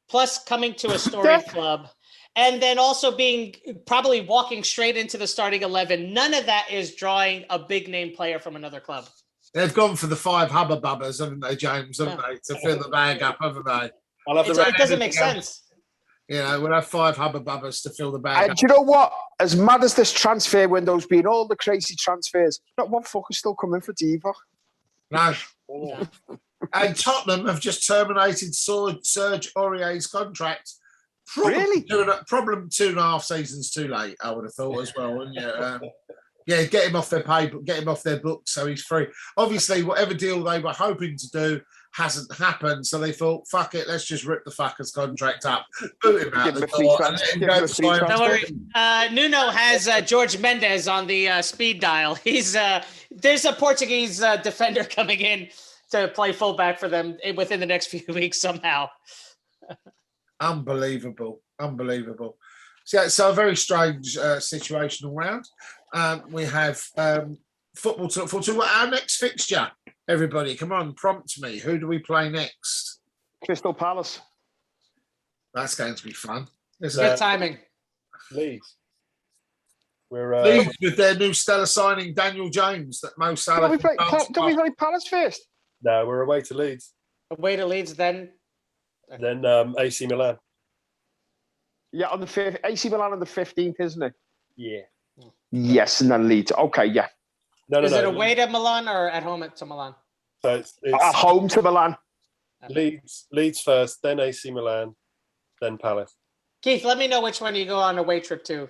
plus coming to a storied club, and then also being probably walking straight into the starting 11. None of that is drawing a big name player from another club. They've gone for the 5 hubba bubbas, haven't they, James? Haven't they, to fill the bag up, haven't they? It doesn't make sense. You know, we'll have 5 hubba bubbas to fill the bag. And do you know what? As mad as this transfer window's been, all the crazy transfers, not one fucker's still coming for Diva. No. And Tottenham have just terminated Serge Aurier's contract. Really? Problem 2.5 seasons too late, I would have thought as well, wouldn't you? Yeah, get him off their paper, get him off their books so he's free. Obviously, whatever deal they were hoping to do hasn't happened, so they thought, fuck it, let's just rip the fucker's contract up, boot him out the door, and let him go to Don't worry. Nuno has George Mendes on the speed dial. There's a Portuguese defender coming in to play fullback for them within the next few weeks somehow. Unbelievable. So a very strange situation all round. We have football to look forward to. Our next fixture, everybody, come on, prompt me. Who do we play next? Crystal Palace. That's going to be fun. Good timing. Leeds. Leeds with their new stellar signing, Daniel James, that Mo Salah. Don't we play Palace first? No, we're away to Leeds. Away to Leeds, then AC Milan. Yeah, on the 5th. AC Milan on the 15th, isn't it? Yeah. Yes, and then Leeds. Okay, yeah. Is it away to Milan or at home to Milan? So it's at home to Milan. Leeds first, then AC Milan, then Palace. Keith, let me know which one you go on a away trip to.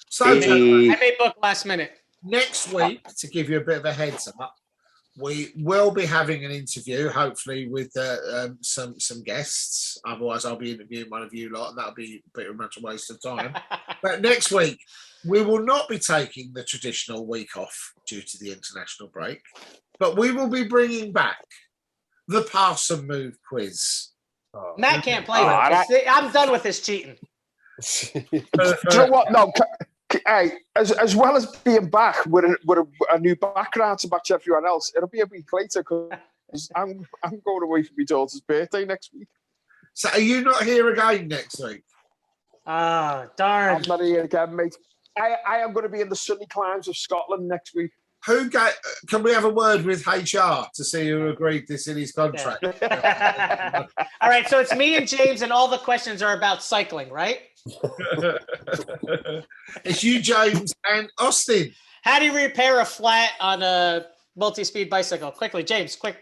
So I may book last minute. Next week, to give you a bit of a heads up, we will be having an interview, hopefully with some guests. Otherwise, I'll be interviewing one of you lot, and that'll be pretty much a waste of time. But next week, we will not be taking the traditional week off due to the international break, but we will be bringing back the Pass and Move quiz. Matt can't play that. I'm done with this cheating. Do you know what? No. Hey, as well as being back with a new background to match everyone else, it'll be a week later because I'm going away for my daughter's birthday next week. So are you not here again next week? Ah, darn. I'm not here again, mate. I am going to be in the sunny climes of Scotland next week. Can we have a word with HR to see who agreed this in his contract? Yeah. All right, so it's me and James, and all the questions are about cycling, right? It's you, James, and Austin. How do you repair a flat on a multi-speed bicycle? Quickly, James, quick.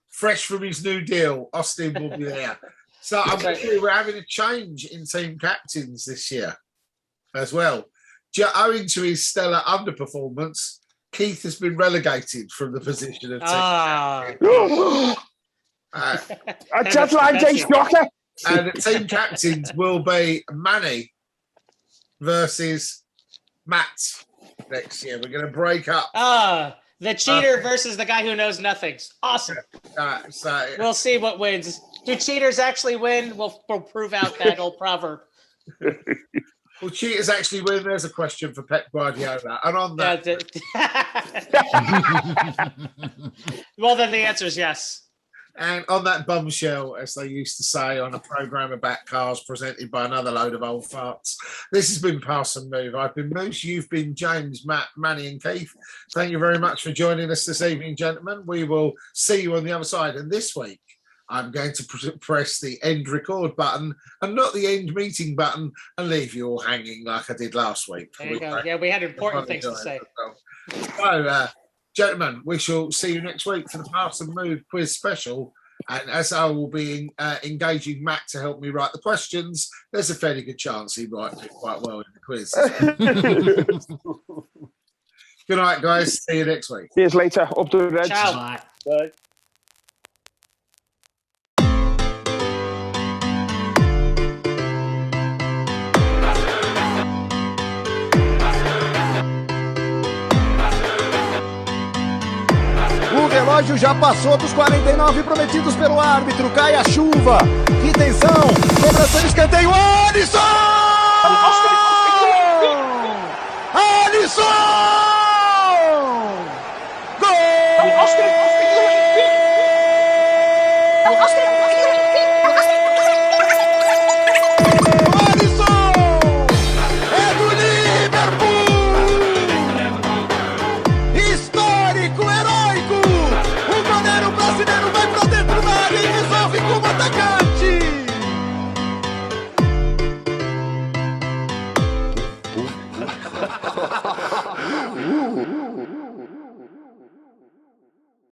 Fresh from his new deal, Austin will be there. So we're having a change in team captains this year as well. Owing to his stellar underperformance, Keith has been relegated from the position of team captain. A deadline day shocker. And the team captains will be Manny versus Matt next year. We're going to break up. The cheater versus the guy who knows nothing. Awesome. We'll see what wins. Do cheaters actually win? We'll prove out that old proverb. Will cheaters actually win? There's a question for Pep Guardiola. And on that... Well, then the answer is yes. And on that bombshell, as they used to say on a programme about cars presented by another load of old farts, this has been Pass and Move. I've been Moose, you've been James, Matt, Manny and Keith. Thank you very much for joining us this evening, gentlemen. We will see you on the other side. And this week, I'm going to press the end record button and not the end meeting button and leave you all hanging like I did last week. There you go. Yeah, we had important things to say. So, gentlemen, we shall see you next week for the Pass and Move quiz special. And as I will be engaging Matt to help me write the questions, there's a fairly good chance he might do quite well in the quiz. Good night, guys. See you next week. See you later. Up to the Reds. Ciao. Bye. relógio já passou dos 49 prometidos pelo árbitro. Cai a chuva. Que tensão. Cobrança de escanteio. Alisson!